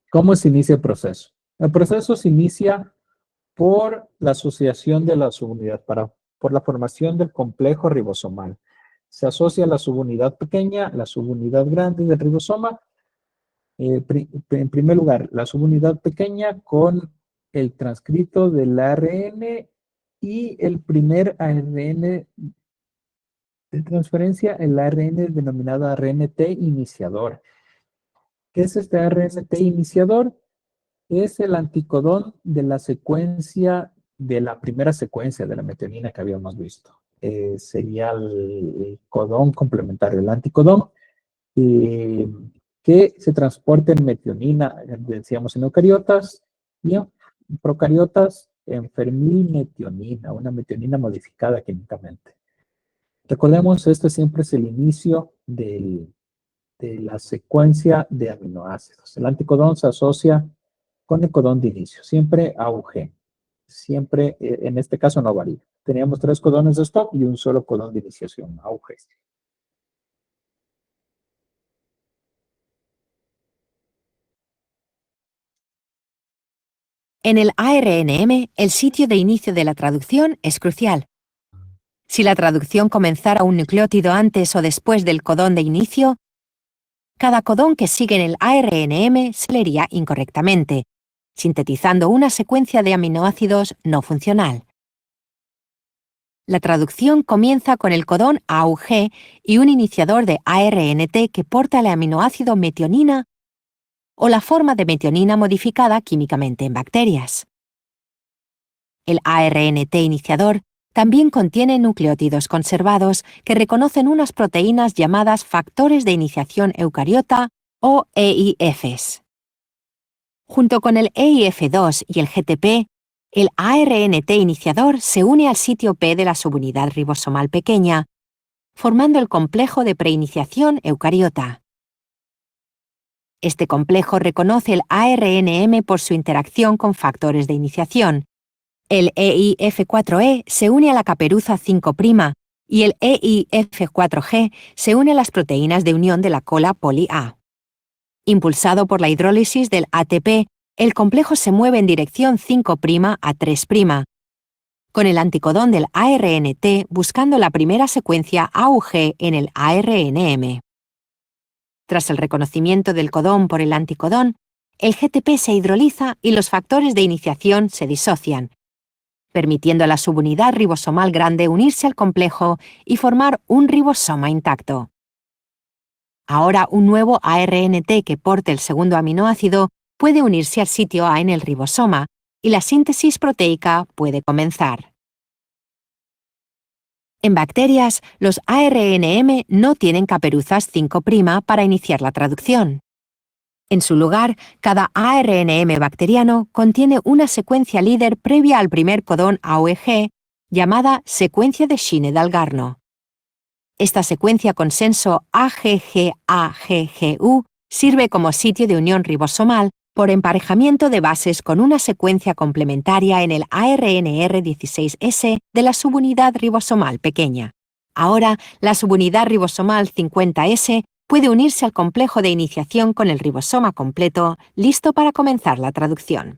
¿Cómo se inicia el proceso? El proceso se inicia por la asociación de la subunidad, por la formación del complejo ribosomal. Se asocia la subunidad pequeña, la subunidad grande del ribosoma. En primer lugar, la subunidad pequeña con el transcrito del ARN y el primer ARN de transferencia, el ARN denominado ARNT iniciador. ¿Qué es este ARNT iniciador? Es el anticodón de la secuencia, de la primera secuencia de la metionina que habíamos visto. Sería el codón complementario, el anticodón, que se transporta en metionina, decíamos en eucariotas, y en procariotas en fermilmetionina, una metionina modificada químicamente. Recordemos, este siempre es el inicio de la secuencia de aminoácidos. El anticodón se asocia con el codón de inicio, siempre AUG. Siempre, en este caso no varía. Teníamos 3 codones de stop y un solo codón de iniciación, AUG. En el ARNM, el sitio de inicio de la traducción es crucial. Si la traducción comenzara un nucleótido antes o después del codón de inicio, cada codón que sigue en el ARNM se leería incorrectamente, sintetizando una secuencia de aminoácidos no funcional. La traducción comienza con el codón AUG y un iniciador de ARNT que porta el aminoácido metionina o la forma de metionina modificada químicamente en bacterias. El ARNT iniciador también contiene nucleótidos conservados que reconocen unas proteínas llamadas factores de iniciación eucariota o EIFs. Junto con el EIF2 y el GTP, el ARNT iniciador se une al sitio P de la subunidad ribosomal pequeña, formando el complejo de preiniciación eucariota. Este complejo reconoce el ARNM por su interacción con factores de iniciación. El EIF4E se une a la caperuza 5' y el EIF4G se une a las proteínas de unión de la cola poli-A. Impulsado por la hidrólisis del ATP, el complejo se mueve en dirección 5' a 3', con el anticodón del ARNT buscando la primera secuencia AUG en el ARNM. Tras el reconocimiento del codón por el anticodón, el GTP se hidroliza y los factores de iniciación se disocian, permitiendo a la subunidad ribosomal grande unirse al complejo y formar un ribosoma intacto. Ahora un nuevo ARNT que porte el segundo aminoácido puede unirse al sitio A en el ribosoma y la síntesis proteica puede comenzar. En bacterias, los ARNM no tienen caperuzas 5' para iniciar la traducción. En su lugar, cada ARNM bacteriano contiene una secuencia líder previa al primer codón AUG, llamada secuencia de Shine-Dalgarno. Esta secuencia consenso AGG-AGGU sirve como sitio de unión ribosomal por emparejamiento de bases con una secuencia complementaria en el ARNR16S de la subunidad ribosomal pequeña. Ahora, la subunidad ribosomal 50S puede unirse al complejo de iniciación con el ribosoma completo, listo para comenzar la traducción.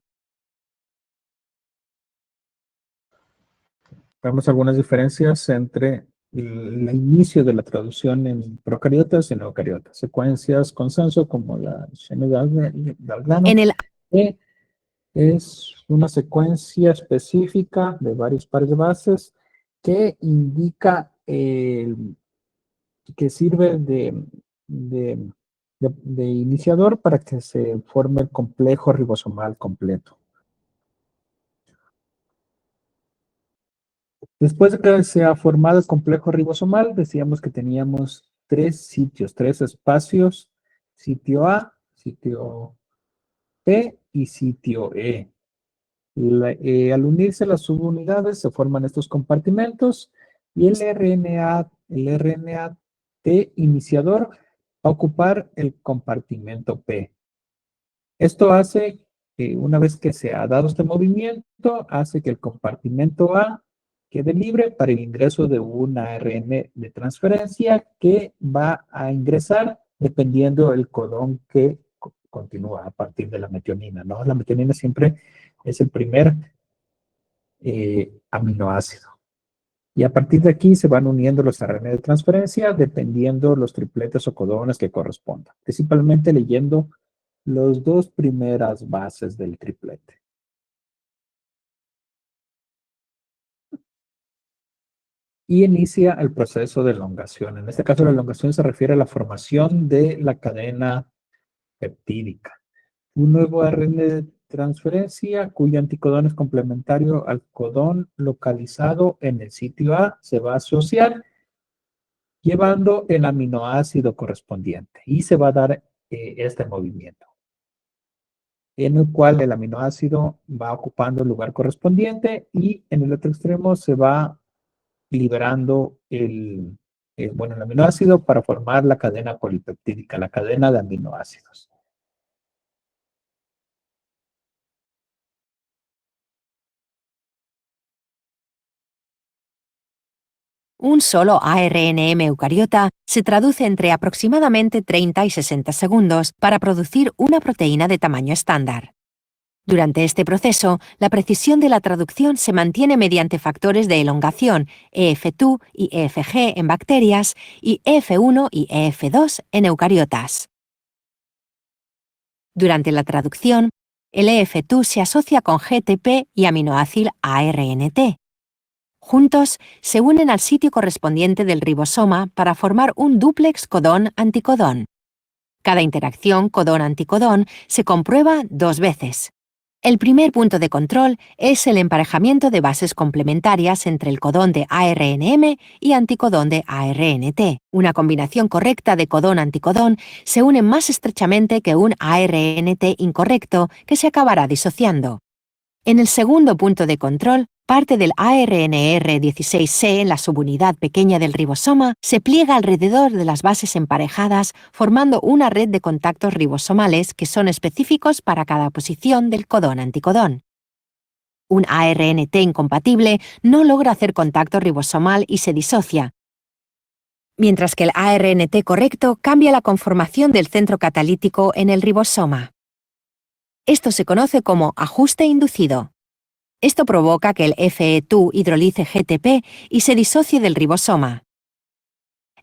Vemos algunas diferencias entre el inicio de la traducción en procariotas y en eucariotas. Secuencias consenso como la Shine-Dalgarno En el es una secuencia específica de varios pares de bases que indica que sirve de iniciador para que se forme el complejo ribosomal completo. Después de que se ha formado el complejo ribosomal, decíamos que teníamos tres sitios, tres espacios, sitio A, sitio P y sitio E. Al unirse las subunidades se forman estos compartimentos y el RNA T iniciador va a ocupar el compartimento P. Esto hace que una vez que se ha dado este movimiento, hace que el compartimento A quede libre para el ingreso de un ARN de transferencia que va a ingresar dependiendo del codón que continúa a partir de la metionina, ¿no? La metionina siempre es el primer aminoácido. Y a partir de aquí se van uniendo los ARN de transferencia dependiendo los tripletes o codones que correspondan, principalmente leyendo las dos primeras bases del triplete. Y inicia el proceso de elongación. En este caso, la elongación se refiere a la formación de la cadena peptídica. Un nuevo ARN de transferencia cuyo anticodón es complementario al codón localizado en el sitio A se va a asociar llevando el aminoácido correspondiente y se va a dar este movimiento en el cual el aminoácido va ocupando el lugar correspondiente y en el otro extremo se va liberando el aminoácido para formar la cadena polipeptídica, la cadena de aminoácidos. Un solo ARNM eucariota se traduce entre aproximadamente 30 y 60 segundos para producir una proteína de tamaño estándar. Durante este proceso, la precisión de la traducción se mantiene mediante factores de elongación EF2 y EFG en bacterias y EF1 y EF2 en eucariotas. Durante la traducción, el EF2 se asocia con GTP y aminoácido ARNT. Juntos, se unen al sitio correspondiente del ribosoma para formar un dúplex codón-anticodón. Cada interacción codón-anticodón se comprueba 2 veces. El primer punto de control es el emparejamiento de bases complementarias entre el codón de ARNM y anticodón de ARNT. Una combinación correcta de codón-anticodón se une más estrechamente que un ARNT incorrecto que se acabará disociando. En el segundo punto de control, Parte del ARNR16C en la subunidad pequeña del ribosoma se pliega alrededor de las bases emparejadas, formando una red de contactos ribosomales que son específicos para cada posición del codón-anticodón. Un ARNT incompatible no logra hacer contacto ribosomal y se disocia, mientras que el ARNT correcto cambia la conformación del centro catalítico en el ribosoma. Esto se conoce como ajuste inducido. Esto provoca que el Fe2 hidrolice GTP y se disocie del ribosoma.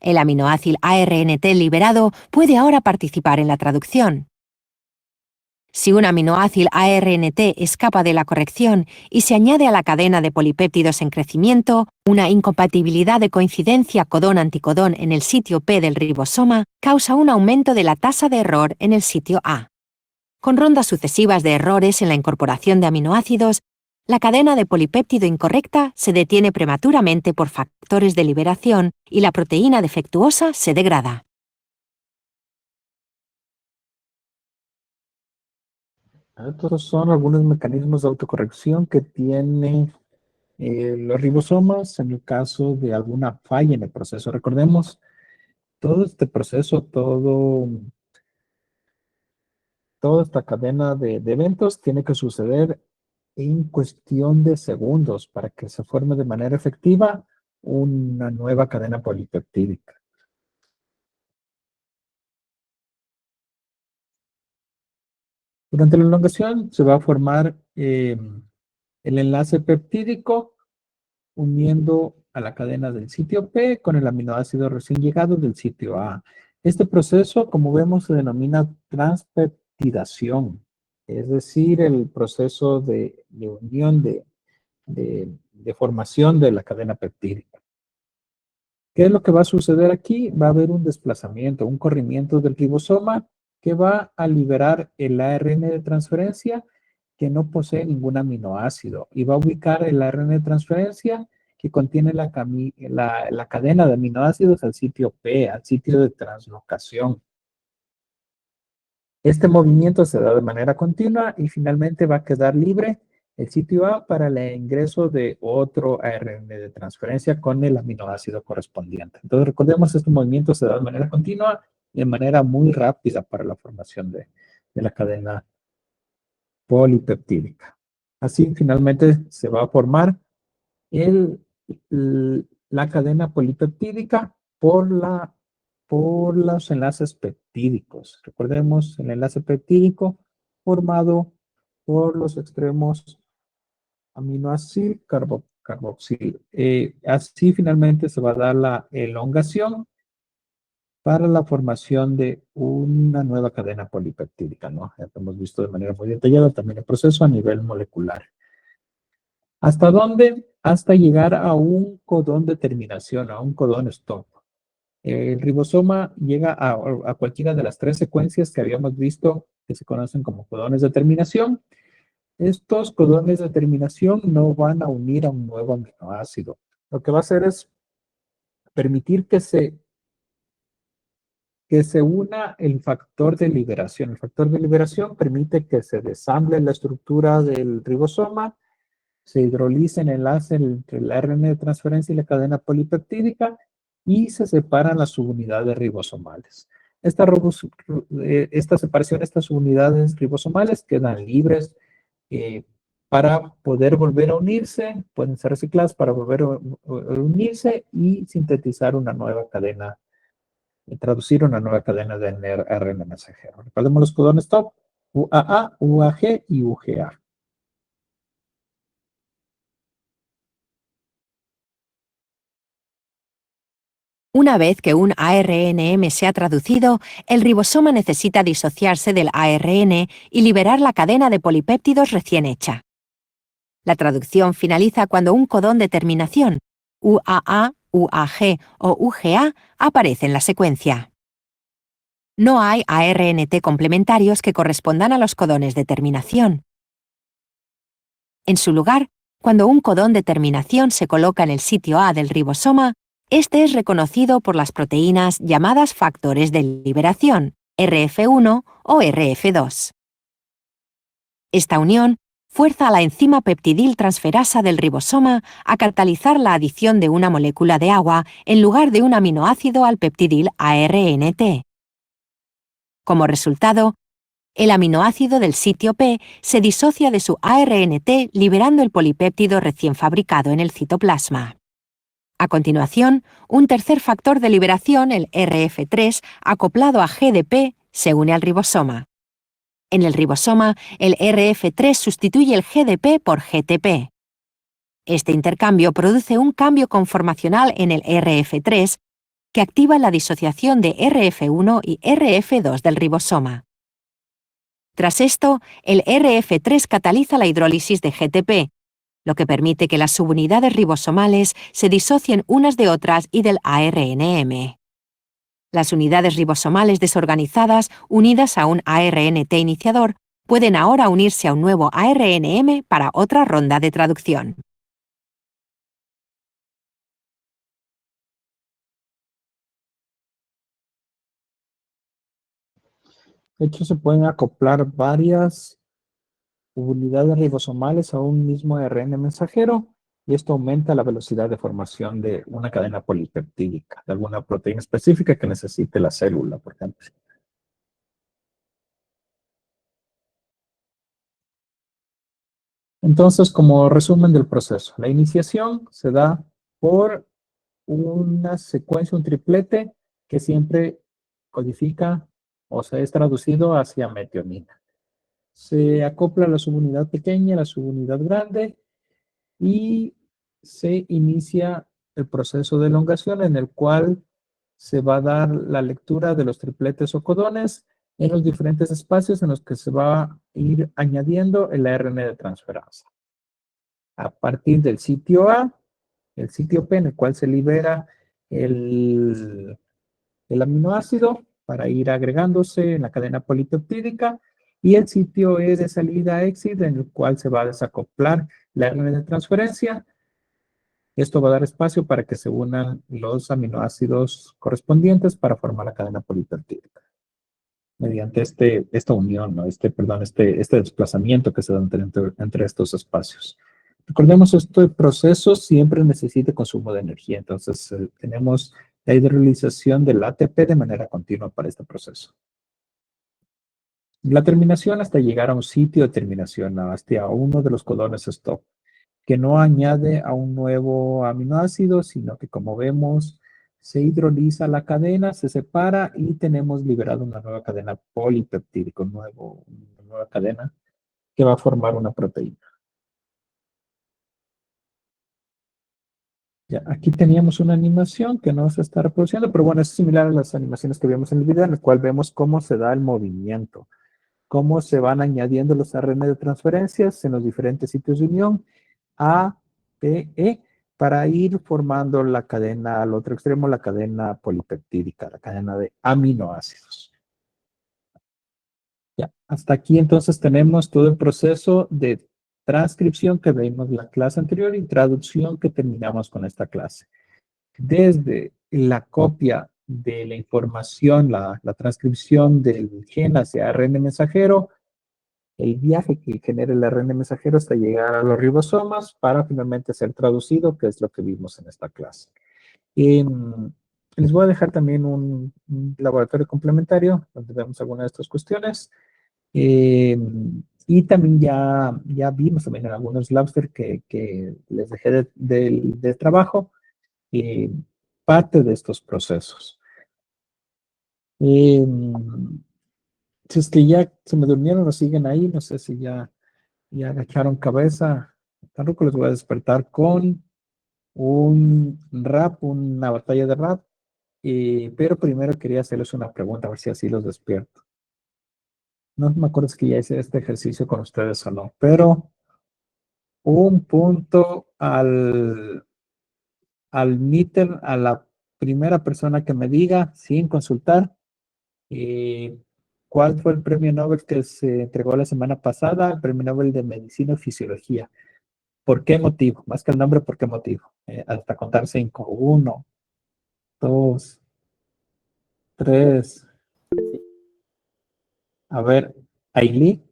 El aminoácido ARNT liberado puede ahora participar en la traducción. Si un aminoácido ARNT escapa de la corrección y se añade a la cadena de polipéptidos en crecimiento, una incompatibilidad de coincidencia codón-anticodón en el sitio P del ribosoma causa un aumento de la tasa de error en el sitio A. Con rondas sucesivas de errores en la incorporación de aminoácidos, la cadena de polipéptido incorrecta se detiene prematuramente por factores de liberación y la proteína defectuosa se degrada. Estos son algunos mecanismos de autocorrección que tienen los ribosomas en el caso de alguna falla en el proceso. Recordemos, todo este proceso, toda esta cadena de eventos tiene que suceder en cuestión de segundos para que se forme de manera efectiva una nueva cadena polipeptídica. Durante la elongación se va a formar el enlace peptídico uniendo a la cadena del sitio P con el aminoácido recién llegado del sitio A. Este proceso, como vemos, se denomina transpeptidación, es decir, el proceso de unión de formación de la cadena peptídica. ¿Qué es lo que va a suceder aquí? Va a haber un desplazamiento, un corrimiento del ribosoma que va a liberar el ARN de transferencia que no posee ningún aminoácido y va a ubicar el ARN de transferencia que contiene la cadena de aminoácidos al sitio P, al sitio de translocación. Este movimiento se da de manera continua y finalmente va a quedar libre el sitio A para el ingreso de otro ARN de transferencia con el aminoácido correspondiente. Entonces, recordemos, este movimiento se da de manera continua y de manera muy rápida para la formación de la cadena polipeptídica. Así, finalmente, se va a formar la cadena polipeptídica por los enlaces peptídicos. Recordemos el enlace peptídico formado por los extremos aminoácido carboxil. Así finalmente se va a dar la elongación para la formación de una nueva cadena polipeptídica, ¿no? Ya lo hemos visto de manera muy detallada también el proceso a nivel molecular. ¿Hasta dónde? Hasta llegar a un codón de terminación, a un codón stop. El ribosoma llega a cualquiera de las tres secuencias que habíamos visto que se conocen como codones de terminación. Estos codones de terminación no van a unir a un nuevo aminoácido. Lo que va a hacer es permitir que se una el factor de liberación. El factor de liberación permite que se desamble la estructura del ribosoma, se hidroliza el enlace entre el ARN de transferencia y la cadena polipeptídica y se separan las subunidades ribosomales. Esta separación, estas subunidades ribosomales quedan libres para poder volver a unirse, pueden ser recicladas para volver a unirse y sintetizar una nueva cadena, traducir una nueva cadena de ARN mensajero. Recordemos los codones stop, UAA, UAG y UGA. Una vez que un ARNM se ha traducido, el ribosoma necesita disociarse del ARN y liberar la cadena de polipéptidos recién hecha. La traducción finaliza cuando un codón de terminación, UAA, UAG o UGA, aparece en la secuencia. No hay ARNT complementarios que correspondan a los codones de terminación. En su lugar, cuando un codón de terminación se coloca en el sitio A del ribosoma, este es reconocido por las proteínas llamadas factores de liberación, RF1 o RF2. Esta unión fuerza a la enzima peptidil transferasa del ribosoma a catalizar la adición de una molécula de agua en lugar de un aminoácido al peptidil ARNT. Como resultado, el aminoácido del sitio P se disocia de su ARNT liberando el polipéptido recién fabricado en el citoplasma. A continuación, un tercer factor de liberación, el RF3, acoplado a GDP, se une al ribosoma. En el ribosoma, el RF3 sustituye el GDP por GTP. Este intercambio produce un cambio conformacional en el RF3 que activa la disociación de RF1 y RF2 del ribosoma. Tras esto, el RF3 cataliza la hidrólisis de GTP, lo que permite que las subunidades ribosomales se disocien unas de otras y del ARNM. Las unidades ribosomales desorganizadas, unidas a un ARNT iniciador, pueden ahora unirse a un nuevo ARNM para otra ronda de traducción. De hecho, se pueden acoplar varias unidades ribosomales a un mismo ARN mensajero y esto aumenta la velocidad de formación de una cadena polipeptídica, de alguna proteína específica que necesite la célula, por ejemplo. Entonces, como resumen del proceso, la iniciación se da por una secuencia, un triplete que siempre codifica o se es traducido hacia metionina. Se acopla la subunidad pequeña, la subunidad grande y se inicia el proceso de elongación en el cual se va a dar la lectura de los tripletes o codones en los diferentes espacios en los que se va a ir añadiendo el ARN de transferasa. A partir del sitio A, el sitio P en el cual se libera el aminoácido para ir agregándose en la cadena polipeptídica y el sitio E de salida exit en el cual se va a desacoplar la ARN de transferencia. Esto va a dar espacio para que se unan los aminoácidos correspondientes para formar la cadena polipeptídica. Mediante esta unión, ¿no? este desplazamiento que se da entre estos espacios. Recordemos, este proceso siempre necesita consumo de energía, entonces tenemos la hidrolización del ATP de manera continua para este proceso. La terminación hasta llegar a un sitio de terminación, hasta uno de los codones stop, que no añade a un nuevo aminoácido, sino que como vemos, se hidroliza la cadena, se separa y tenemos liberado una nueva cadena polipeptídica, una nueva cadena que va a formar una proteína. Ya, aquí teníamos una animación que no se está reproduciendo, pero bueno, es similar a las animaciones que vimos en el video, en el cual vemos cómo se da el movimiento, cómo se van añadiendo los ARN de transferencias en los diferentes sitios de unión A, P, E, para ir formando la cadena, al otro extremo, la cadena polipeptídica, la cadena de aminoácidos. Ya, hasta aquí entonces tenemos todo el proceso de transcripción que vimos en la clase anterior y traducción que terminamos con esta clase. Desde la copia de la información, la transcripción del gen hacia ARN mensajero, el viaje que genera el ARN mensajero hasta llegar a los ribosomas para finalmente ser traducido, que es lo que vimos en esta clase. Les voy a dejar también un laboratorio complementario donde vemos algunas de estas cuestiones. Y también ya vimos también en algunos labs que les dejé de trabajo parte de estos procesos. Si es que ya se me durmieron o siguen ahí, no sé si ya agacharon cabeza. Tampoco les voy a despertar con un rap, una batalla de rap. Pero primero quería hacerles una pregunta, a ver si así los despierto. No me acuerdo si ya hice este ejercicio con ustedes o no, pero un punto al meter a la primera persona que me diga, sin consultar, ¿cuál fue el premio Nobel que se entregó la semana pasada? El premio Nobel de Medicina y Fisiología. ¿Por qué motivo? Más que el nombre, ¿por qué motivo? Hasta contar 5. 1, 2, 3. A ver, Ailí.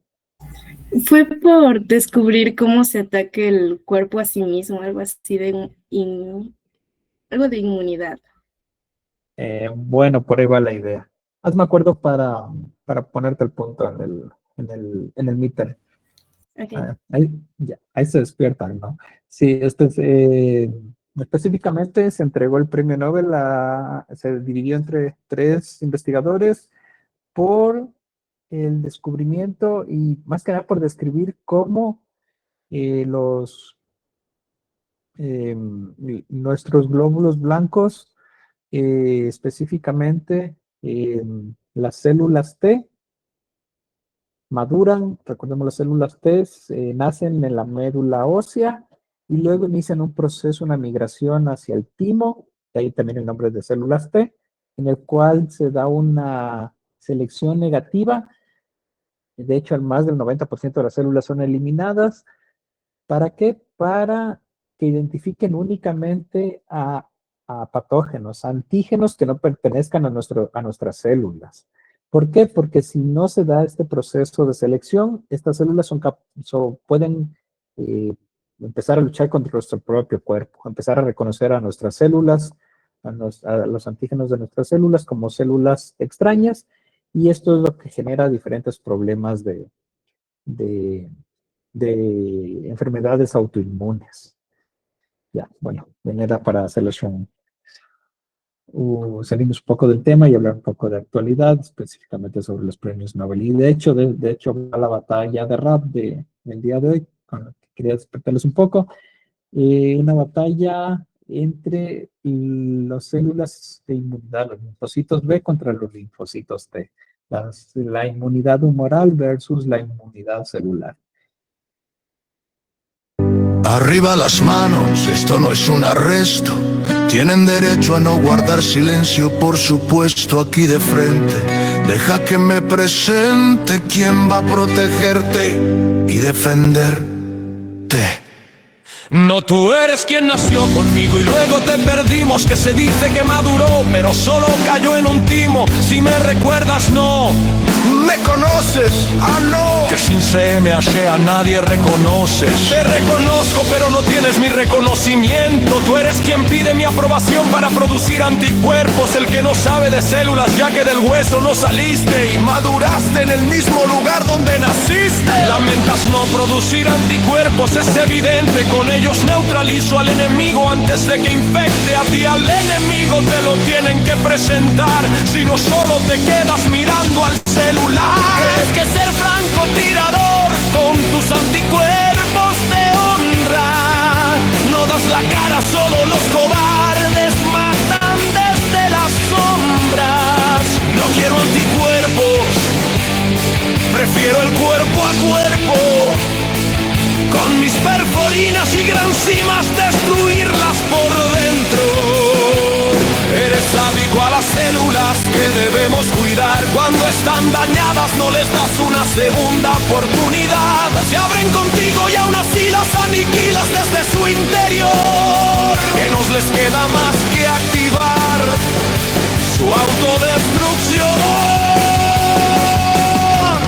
Fue por descubrir cómo se ataca el cuerpo a sí mismo, algo así algo de inmunidad. Bueno, por ahí va la idea. Hazme acuerdo para ponerte el punto en el meter. Ok. Ahí, ya, ahí se despiertan, ¿no? Sí, específicamente se entregó el premio Nobel, se dividió entre 3 investigadores por el descubrimiento y más que nada por describir cómo los nuestros glóbulos blancos, específicamente las células T, maduran, recordemos las células T, nacen en la médula ósea y luego inician un proceso, una migración hacia el timo, de ahí también el nombre de células T, en el cual se da una selección negativa. De hecho, al más del 90% de las células son eliminadas. ¿Para qué? Para que identifiquen únicamente a patógenos, a antígenos que no pertenezcan a nuestras células. ¿Por qué? Porque si no se da este proceso de selección, estas células pueden empezar a luchar contra nuestro propio cuerpo, empezar a reconocer a nuestras células, a los antígenos de nuestras células como células extrañas, y esto es lo que genera diferentes problemas de de enfermedades autoinmunes. Ya, bueno, era para hacerles salimos un poco del tema y hablar un poco de actualidad, específicamente sobre los premios Nobel. Y de hecho, va la batalla de rap del día de hoy, con la que quería despertarles un poco. Una batalla entre las células de inmunidad, los linfocitos B contra los linfocitos T. La inmunidad humoral versus la inmunidad celular. Arriba las manos, esto no es un arresto. Tienen derecho a no guardar silencio, por supuesto, aquí de frente. Deja que me presente quién va a protegerte y defenderte. No, tú eres quien nació conmigo y luego te perdimos. Que se dice que maduró, pero solo cayó en un timo. Si me recuerdas, no me conoces, no. Que sin CMH a nadie reconoces. Te reconozco, pero no tienes mi reconocimiento. Tú eres quien pide mi aprobación para producir anticuerpos. El que no sabe de células, ya que del hueso no saliste y maduraste en el mismo lugar donde naciste. Lamentas no producir anticuerpos, es evidente. Con ellos neutralizo al enemigo antes de que infecte a ti. Al enemigo te lo tienen que presentar, si no solo te quedas mirando al celular. Crees que ser francotirador con tus anticuerpos te honra. No das la cara, solo los cobardes matan desde las sombras. No quiero anticuerpos, prefiero el cuerpo a cuerpo. Con mis perforinas y granzimas destruirlas por dentro. Eres sádico a las células que debemos cuidar. Cuando están dañadas no les das una segunda oportunidad. Se abren contigo y aún así las aniquilas desde su interior. Que nos les queda más que activar su autodestrucción.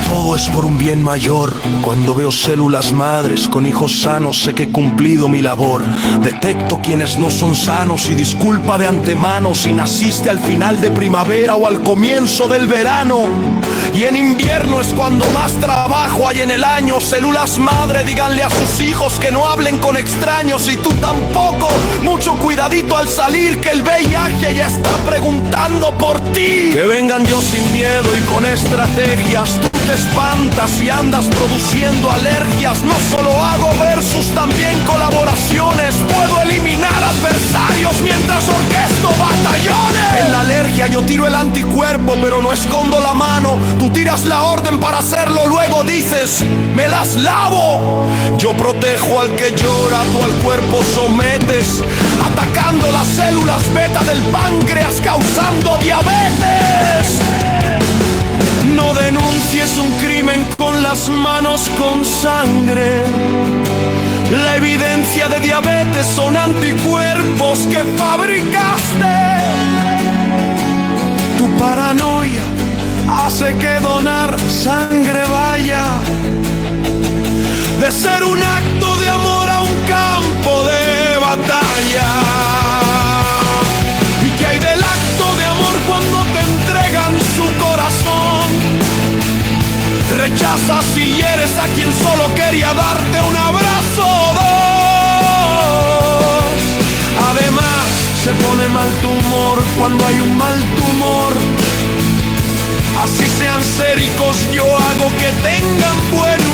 Todo es por un bien mayor. Cuando veo células madres con hijos sanos, sé que he cumplido mi labor. Detecto quienes no son sanos y disculpa de antemano si naciste al final de primavera o al comienzo del verano. Y en invierno es cuando más trabajo hay en el año. Células madre, díganle a sus hijos que no hablen con extraños. Y tú tampoco, mucho cuidadito al salir, que el VIH ya está preguntando por ti. Que vengan yo sin miedo y con estrategias. Tú te espantas y andas produciendo alergias. No solo hago versus, también colaboraciones. Puedo eliminar adversarios mientras orquesto batallones. En la alergia yo tiro el anticuerpo, pero no escondo la mano. Tú tiras la orden para hacerlo, luego dices, me las lavo. Yo protejo al que llora, tú al cuerpo sometes, atacando las células beta del páncreas, causando diabetes. No denuncies un crimen con las manos con sangre. La evidencia de diabetes son anticuerpos que fabricaste. Tu paranoia hace que donar sangre vaya de ser un acto de amor a un campo de batalla. ¿Y qué hay del acto de amor cuando te entregan su corazón? Rechazas y hieres a quien solo quería darte un abrazo o dos. Además, se pone mal tu humor cuando hay un mal tumor. Así sean séricos, yo hago que tengan buen humor.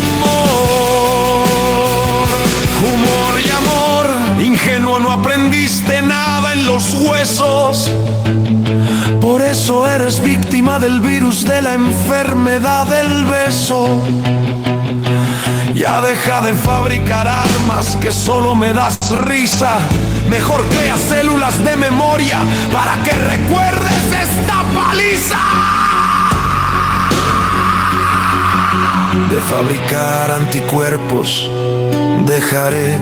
Humor y amor, ingenuo, no aprendiste nada en los huesos. Por eso eres víctima del virus de la enfermedad del beso. Ya deja de fabricar armas que solo me das risa. Mejor crea células de memoria para que recuerdes esta paliza. De fabricar anticuerpos dejaré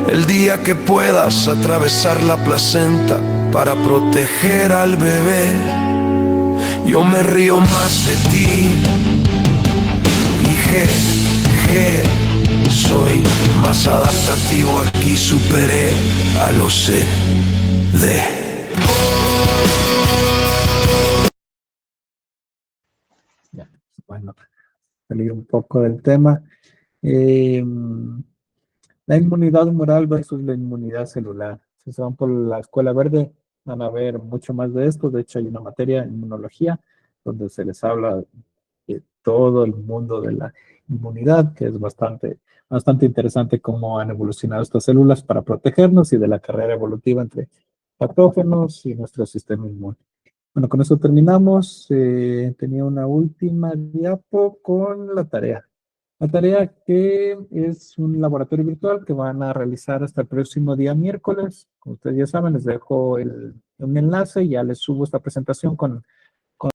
el día que puedas atravesar la placenta para proteger al bebé. Yo me río más de ti y soy más adaptativo aquí, superé a los CD. Ya, bueno, salir un poco del tema. La inmunidad humoral versus la inmunidad celular. Si se van por la escuela verde, van a ver mucho más de esto. De hecho, hay una materia en inmunología donde se les habla de todo el mundo de la inmunidad, que es bastante interesante cómo han evolucionado estas células para protegernos y de la carrera evolutiva entre patógenos y nuestro sistema inmune. Bueno, con eso terminamos. Tenía una última diapo con la tarea. La tarea que es un laboratorio virtual que van a realizar hasta el próximo día miércoles. Como ustedes ya saben, les dejo un enlace y ya les subo esta presentación con